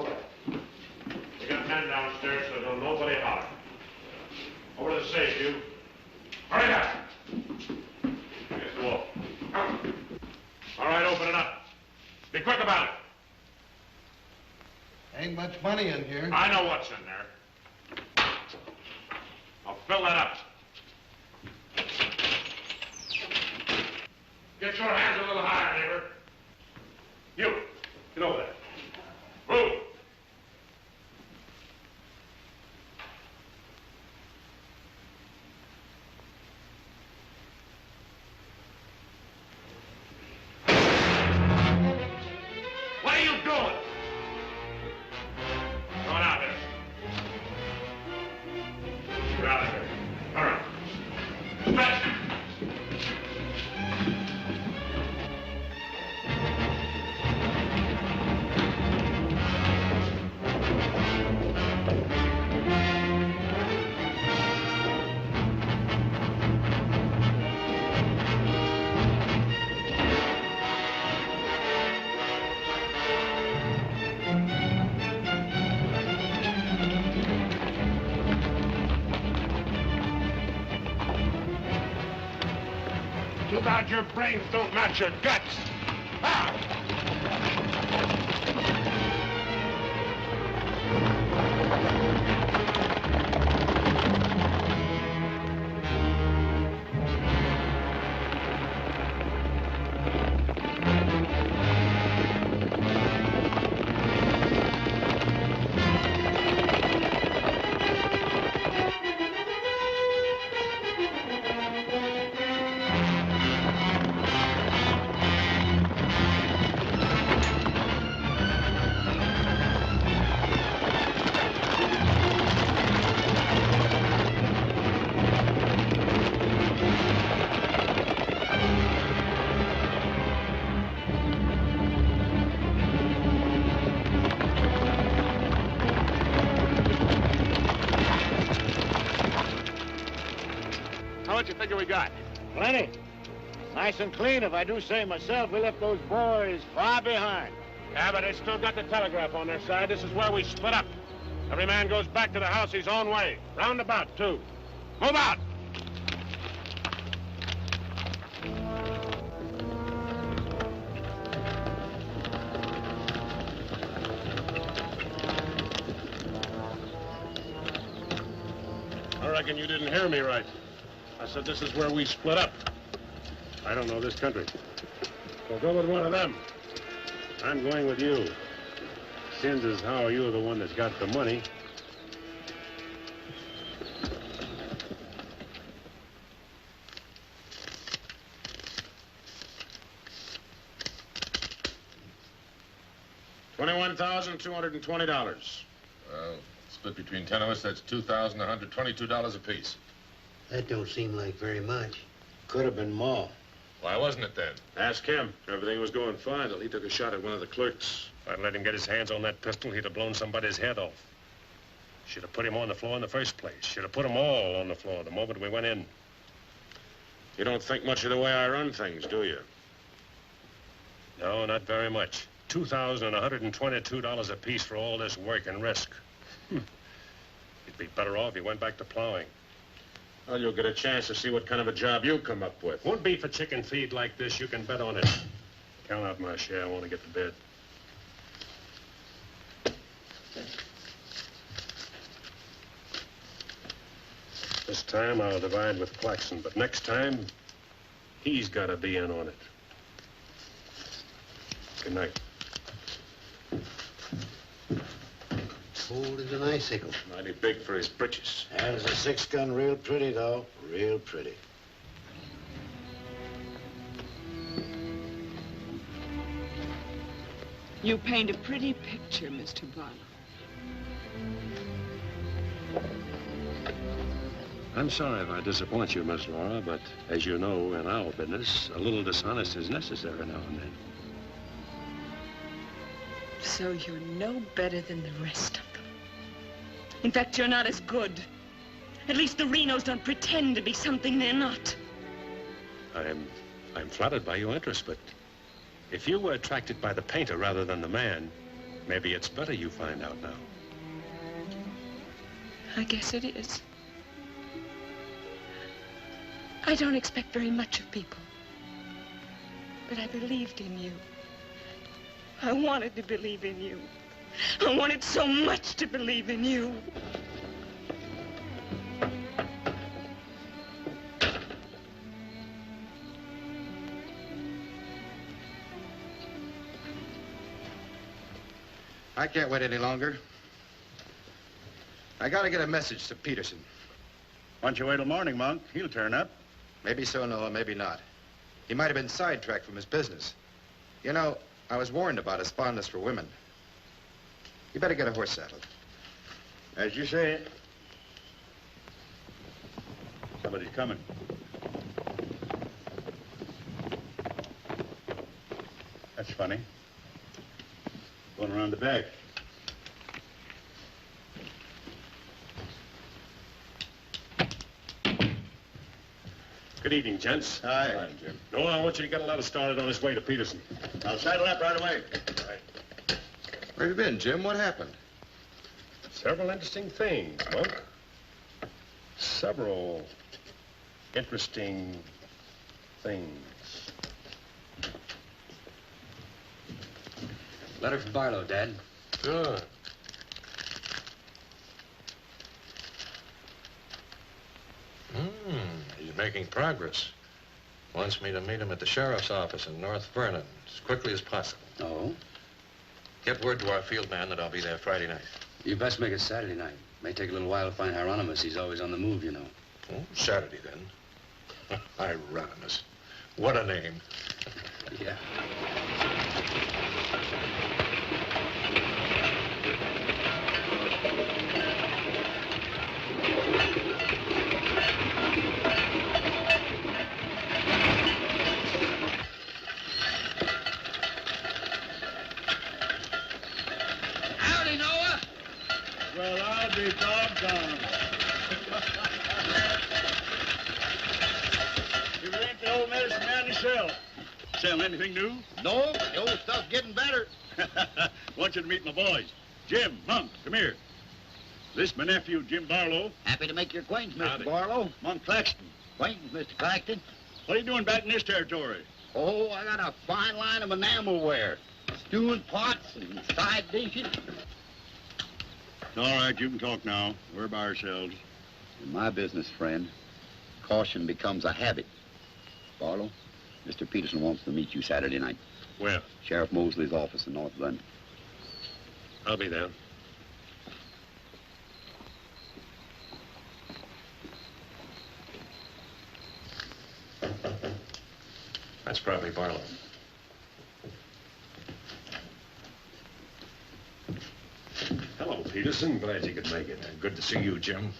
All right. We got men downstairs, so don't nobody holler. Over to the safe, you. Hurry up! Here's the wall. All right, open it up. Be quick about it. Ain't much money in here. I know what's in there. I'll fill that up. Get your hands a little higher, neighbor. You, get over there. Move. What are you doing? Go on out there. Get out of here. All right. Stretch. 'Too bad your brains don't match your guts. How much you figure we got? Plenty. Nice and clean, if I do say myself. We left those boys far behind. Yeah, but they still got the telegraph on their side. This is where we split up. Every man goes back to the house his own way. Roundabout, too. Move out! I reckon you didn't hear me right. I said this is where we split up. I don't know this country. So go with one of them. I'm going with you. Since is how you're the one that's got the money. $21,220. Well, split between 10 of us, that's $2,122 apiece. That don't seem like very much. Could have been more. Why wasn't it then? Ask him. Everything was going fine till he took a shot at one of the clerks. If I'd let him get his hands on that pistol, he'd have blown somebody's head off. Should have put him on the floor in the first place. Should have put them all on the floor the moment we went in. You don't think much of the way I run things, do you? No, not very much. $2,122 apiece for all this work and risk. You'd be better off if you went back to plowing. Well, you'll get a chance to see what kind of a job you come up with. Won't be for chicken feed like this. You can bet on it. Count out my share. I want to get to bed. This time I'll divide with Claxon, but next time, he's got to be in on it. Good night. Cold as an icicle. Mighty big for his britches. Handles a 6-gun real pretty, though. Real pretty. You paint a pretty picture, Mr. Barlow. I'm sorry if I disappoint you, Miss Laura, but as you know, in our business, a little dishonest is necessary now and then. So you're no better than the rest of them. In fact, you're not as good. At least the Renos don't pretend to be something they're not. I'm flattered by your interest, but if you were attracted by the painter rather than the man, Maybe it's better you find out now. I guess it is. I don't expect very much of people. But I believed in you. I wanted to believe in you. I wanted so much to believe in you. I can't wait any longer. I gotta get a message to Peterson. Why don't you wait till morning, Monk? He'll turn up. Maybe so, Noah, maybe not. He might have been sidetracked from his business. You know, I was warned about his fondness for women. You better get a horse saddled. As you say. Somebody's coming. That's funny. Going around the back. Good evening, gents. Hi. Jim. Noah, I want you to get a letter started on his way to Peterson. I'll saddle up right away. Where have you been, Jim? What happened? Several interesting things, Monk. Several interesting things. Letter from Barlow, Dad. Good. He's making progress. Wants me to meet him at the sheriff's office in North Vernon as quickly as possible. Oh? Get word to our field man that I'll be there Friday night. You best make it Saturday night. May take a little while to find Hieronymus. He's always on the move, you know. Oh, Saturday, then. Hieronymus. What a name. Yeah. Howdy, Noah. Well, I'll be doggone. You ain't the old medicine man yourself. Sell anything new? No, the old stuff's getting better. Want you to meet my boys. Jim, Monk, come here. This is my nephew, Jim Barlow. Happy to make your acquaintance, Mr. Howdy. Barlow. Monk Claxton. Acquaintance, Mr. Claxton. What are you doing back in this territory? Oh, I got a fine line of enamelware. Stewing pots and side dishes. All right, you can talk now. We're by ourselves. In my business, friend, caution becomes a habit. Barlow, Mr. Peterson wants to meet you Saturday night. Where? Sheriff Mosley's office in North London. I'll be there. That's probably Barlow. Hello, Peterson. Glad you could make it. Good to see you, Jim.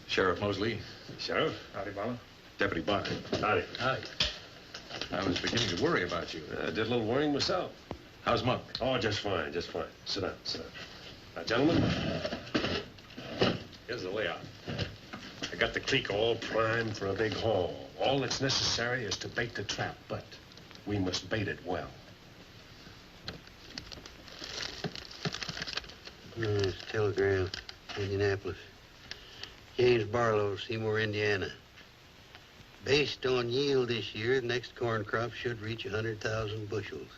Sheriff Mosley. Sheriff? Howdy, Barlow. Deputy Barker. Howdy. Hi. I was beginning to worry about you. I did a little worrying myself. How's Monk? Oh, just fine, just fine. Sit down, sit down. Now, gentlemen, here's the layout. I got the clique all primed for a big haul. All that's necessary is to bait the trap, but we must bait it well. Telegram, Indianapolis. James Barlow, Seymour, Indiana. Based on yield this year, the next corn crop should reach 100,000 bushels,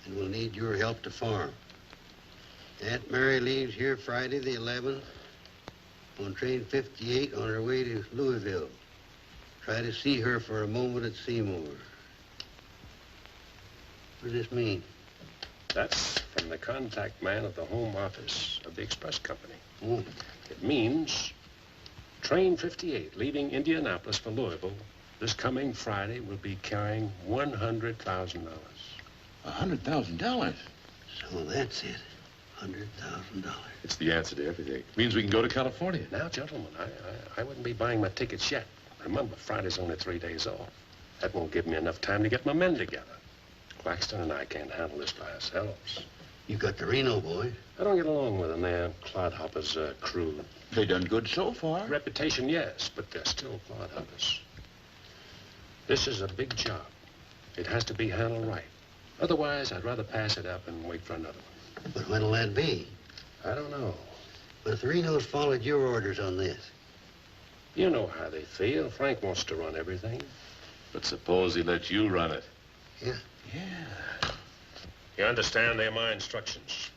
and we'll need your help to farm. Aunt Mary leaves here Friday the 11th on train 58 on her way to Louisville. Try to see her for a moment at Seymour. What does this mean? That's from the contact man at the home office of the express company. Oh. It means train 58 leaving Indianapolis for Louisville this coming Friday will be carrying $100,000. $100,000? So that's it. $100,000. It's the answer to everything. It means we can go to California. Now, gentlemen, I wouldn't be buying my tickets yet. Remember, Friday's only 3 days off. That won't give me enough time to get my men together. Claxton and I can't handle this by ourselves. You got the Reno boy. I don't get along with them. They're clodhoppers' crew. They done good so far. Reputation, yes, but they're still clodhoppers. This is a big job. It has to be handled right. Otherwise, I'd rather pass it up and wait for another one. But when'll that be? I don't know. But if the Renos followed your orders on this. You know how they feel. Frank wants to run everything. But suppose he let you run it. Yeah. Yeah. You understand? They're my instructions.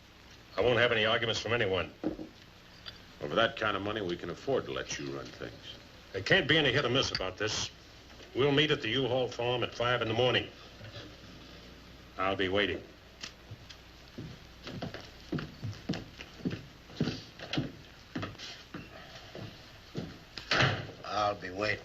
I won't have any arguments from anyone. Well, for that kind of money, we can afford to let you run things. There can't be any hit or miss about this. We'll meet at the U-Haul farm at 5 in the morning. I'll be waiting. I'll be waiting.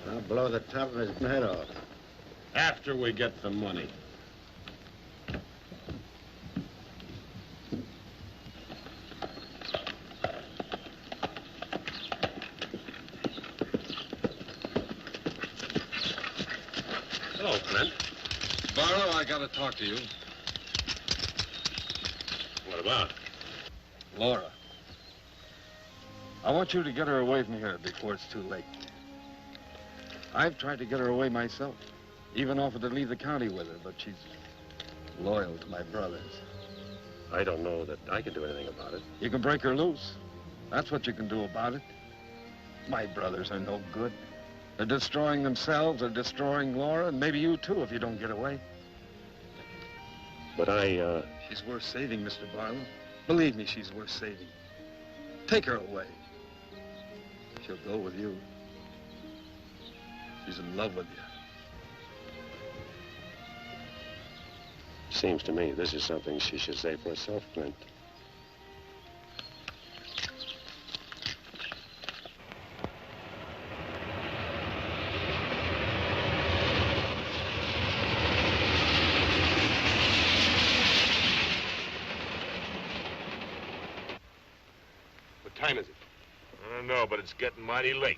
I'll blow the top of his head off. After we get the money. Hello, Clint. Barlow, I gotta talk to you. What about? Laura. I want you to get her away from here before it's too late. I've tried to get her away myself. Even offered to leave the county with her, but she's loyal to my brothers. I don't know that I can do anything about it. You can break her loose. That's what you can do about it. My brothers are no good. They're destroying themselves, they're destroying Laura, and maybe you too if you don't get away. But She's worth saving, Mr. Barlow. Believe me, she's worth saving. Take her away. She'll go with you. She's in love with you. Seems to me this is something she should say for herself, Clint. What time is it? I don't know, but it's getting mighty late.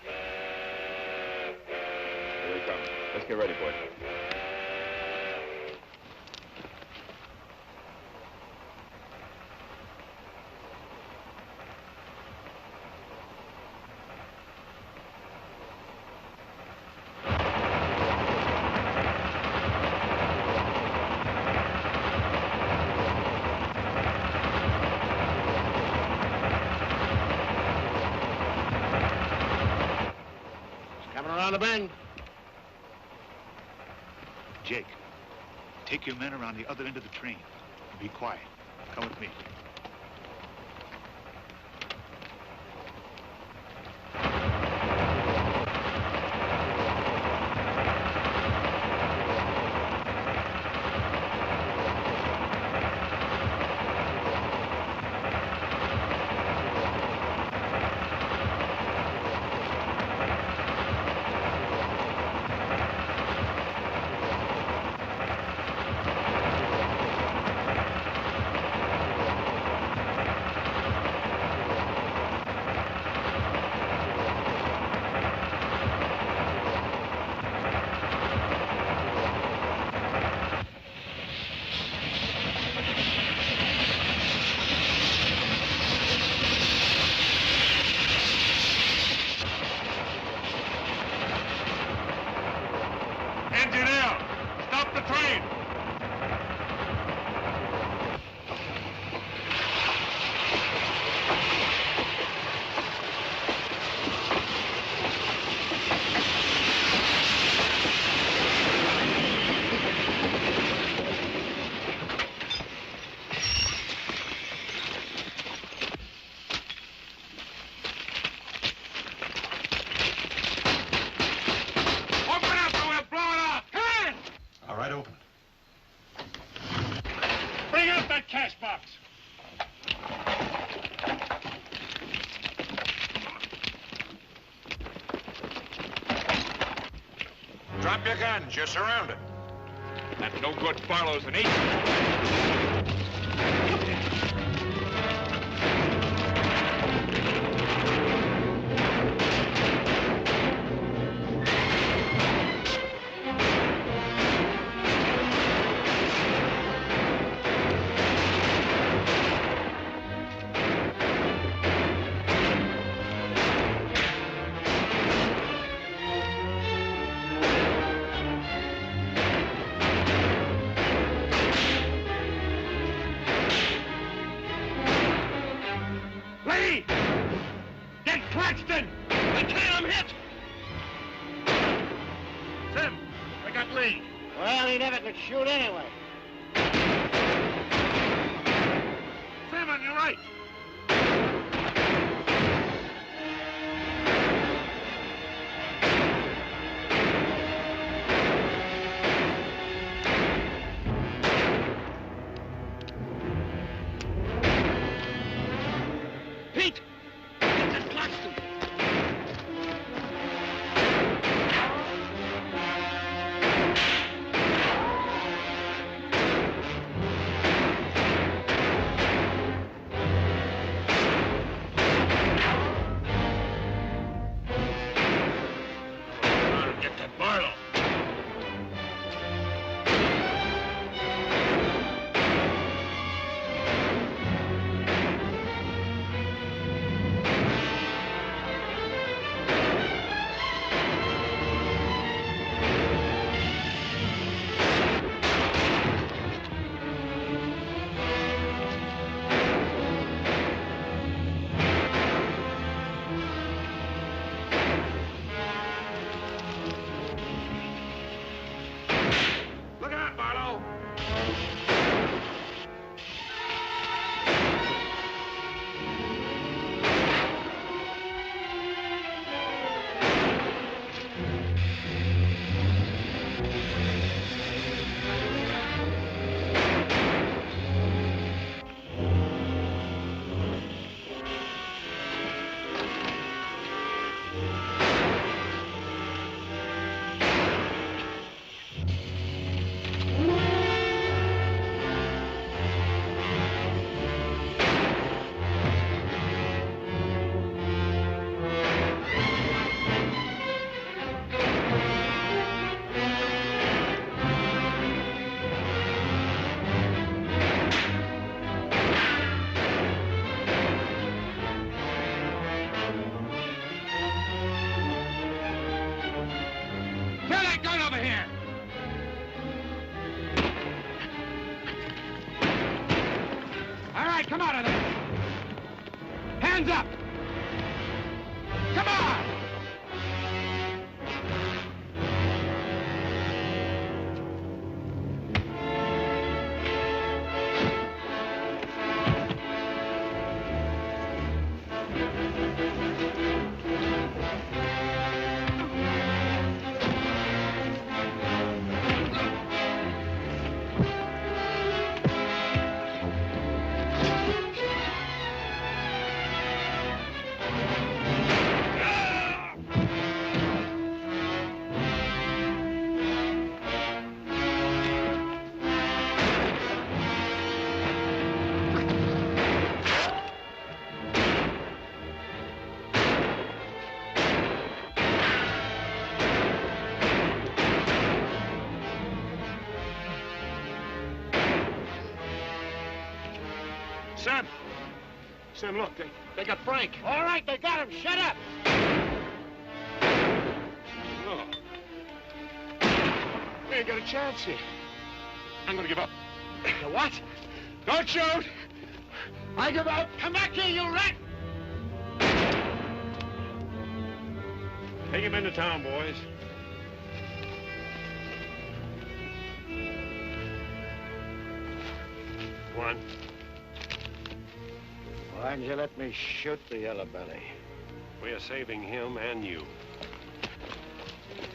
Here we come. Let's get ready, boys. Coming around the bend. Jake, take your men around the other end of the train. And be quiet. Come with me. Engineer, stop the train! Bring out that cash box. Drop your guns. You're surrounded. That no good Barlow's an agent. Claxton! I can't, I'm hit! Sim, I got Lee. Well, he never could shoot anyway. Sim, on your right. Pete! Get that Claxton! Get that Barlow. Look out, Barlow! Get that gun over here! All right, come out of there! Hands up! Come on! Sim, look, they got Frank. All right, they got him. Shut up. No. We ain't got a chance here. I'm gonna give up. What? Don't shoot! I give up! Come back here, you rat! Take him into town, boys. One. Why'd you let me shoot the yellow belly? We are saving him and you.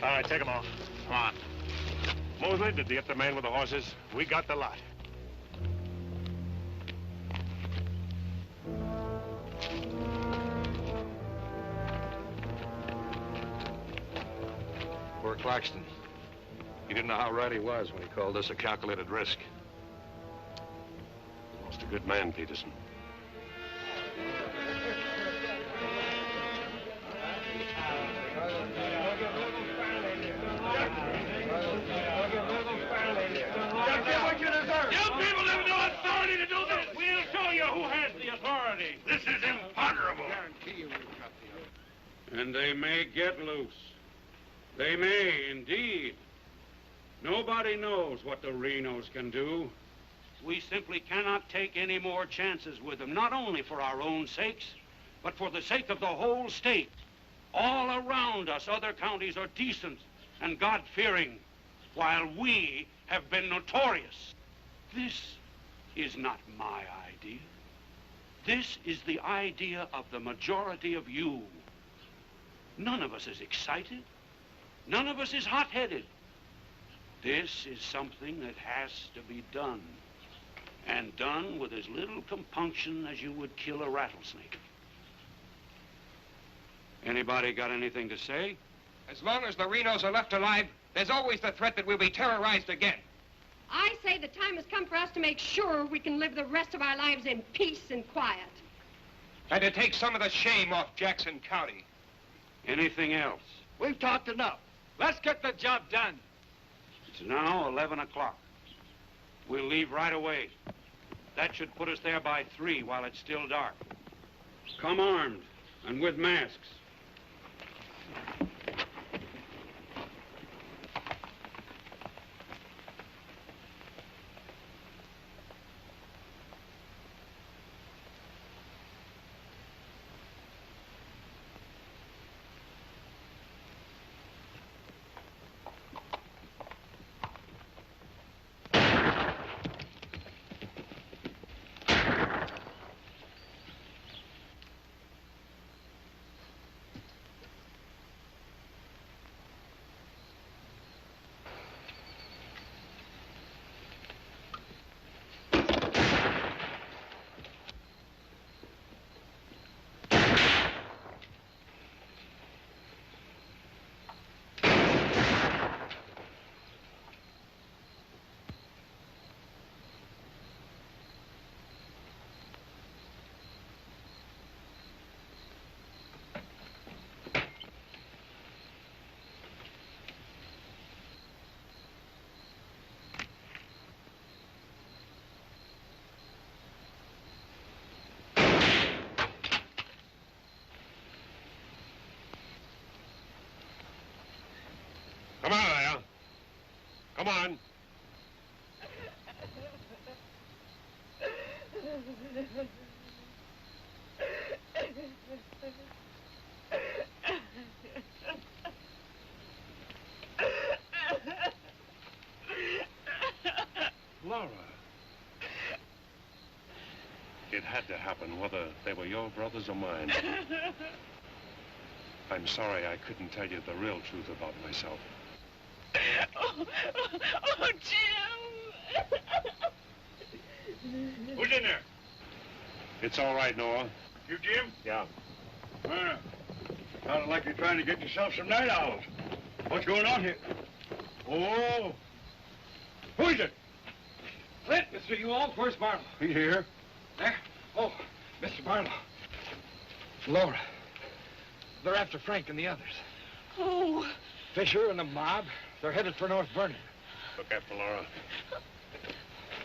All right, take him off. Come on. Mosley, did you get the man with the horses? We got the lot. Poor Claxton. He didn't know how right he was when he called this a calculated risk. Lost a good man, Peterson. You people have no authority to do this! We'll show you who has the authority! This is imponderable! And they may get loose. They may, indeed. Nobody knows what the Renos can do. We simply cannot take any more chances with them, not only for our own sakes, but for the sake of the whole state. All around us, other counties are decent and God-fearing, while we have been notorious. This is not my idea. This is the idea of the majority of you. None of us is excited. None of us is hot-headed. This is something that has to be done, and done with as little compunction as you would kill a rattlesnake. Anybody got anything to say? As long as the Renos are left alive, there's always the threat that we'll be terrorized again. I say the time has come for us to make sure we can live the rest of our lives in peace and quiet. And to take some of the shame off Jackson County. Anything else? We've talked enough. Let's get the job done. It's now 11 o'clock. We'll leave right away. That should put us there by 3 while it's still dark. Come armed and with masks. Come on, Al. Come on. Laura. It had to happen, whether they were your brothers or mine. I'm sorry I couldn't tell you the real truth about myself. Oh, Jim! Who's in there? It's all right, Noah. You, Jim? Yeah. Sounded like you're trying to get yourself some night owls. What's going on here? Oh. Who is it? Clint, Mr. Ewald, where's Barlow? He here. There? Oh, Mr. Barlow. Laura. They're after Frank and the others. Oh. Fisher and the mob. They're headed for North Vernon. Look after Laura.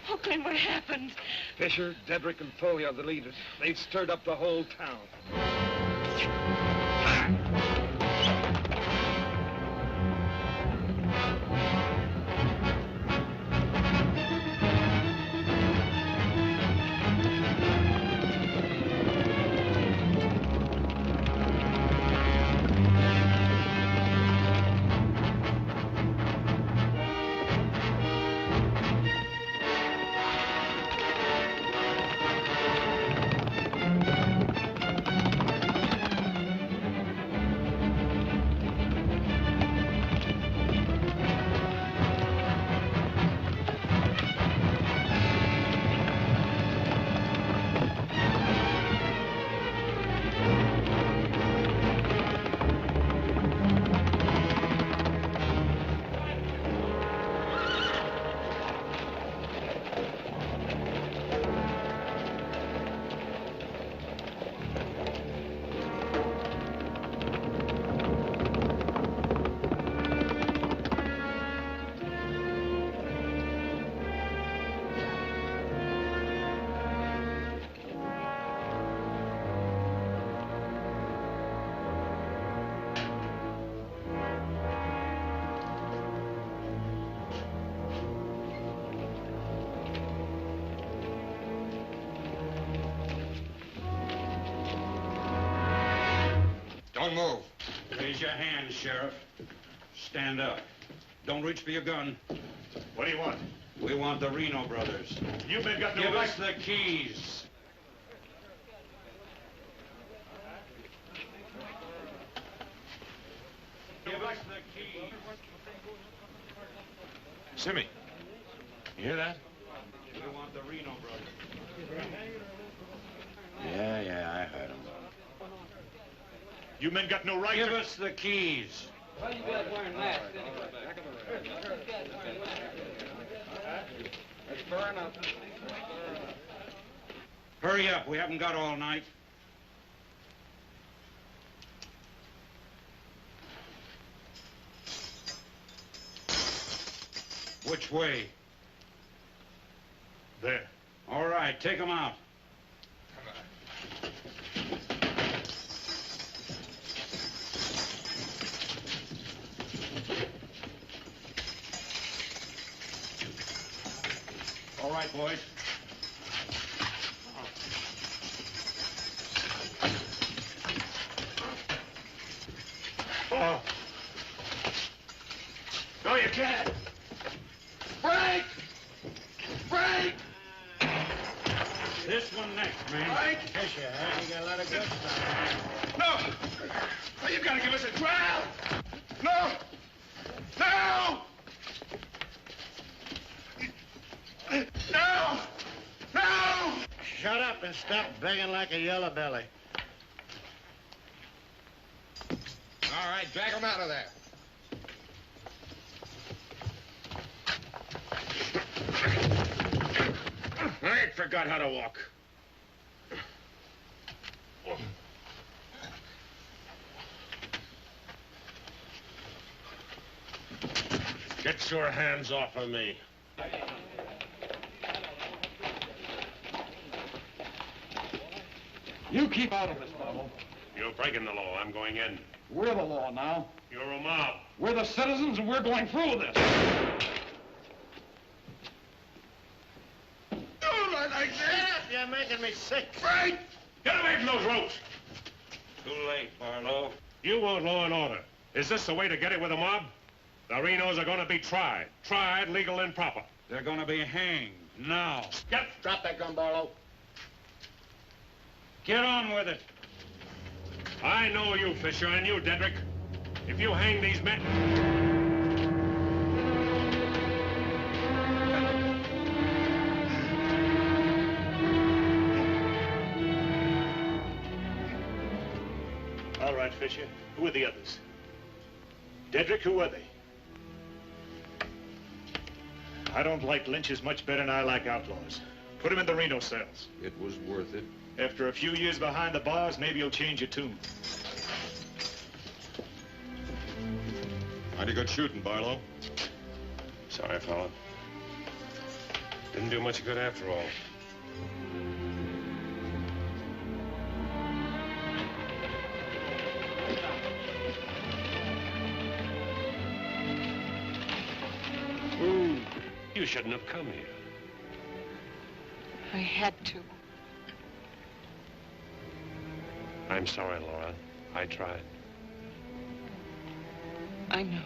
Oh, Clint, what happened? Fisher, Dedrick, and Foley are the leaders. They've stirred up the whole town. move. Raise your hands, Sheriff. Stand up. Don't reach for your gun. What do you want? We want the Reno brothers. You men got no Give right. us the keys. Give us the keys. Simmy, you hear that? We want the Reno brothers. Yeah, I heard him. You men got no right. Give us the keys. Why you guys wearing masks anyway? Let's burn up. Hurry up. We haven't got all night. Which way? There. All right, take them out. All right, boys. Oh. No, you can't. Frank! Frank! This one next, man. Frank! Fisher, huh? You got a lot of guts now. No! Oh, you gotta give us a trial! No! No! No! No! Shut up and stop begging like a yellow belly. All right, drag him out of there. I forgot how to walk. Get your hands off of me. You keep out of this, Marlowe. You're breaking the law. I'm going in. We're the law now. You're a mob. We're the citizens, and we're going through with this. Don't let like that! You're making me sick. Frank! Get away from those ropes! Too late, Barlow. You want law and order. Is this the way to get it with a mob? The Renos are going to be tried. Tried, legal, and proper. They're going to be hanged now. Drop that gun, Barlow. Get on with it. I know you, Fisher, and you, Dedrick. If you hang these men... All right, Fisher. Who are the others? Dedrick, who are they? I don't like lynches much better than I like outlaws. Put him in the Reno cells. It was worth it. After a few years behind the bars, maybe you'll change your tune. Mighty good shooting, Barlow. Sorry, fella. Didn't do much good after all. You shouldn't have come here. I had to. I'm sorry, Laura. I tried. I know.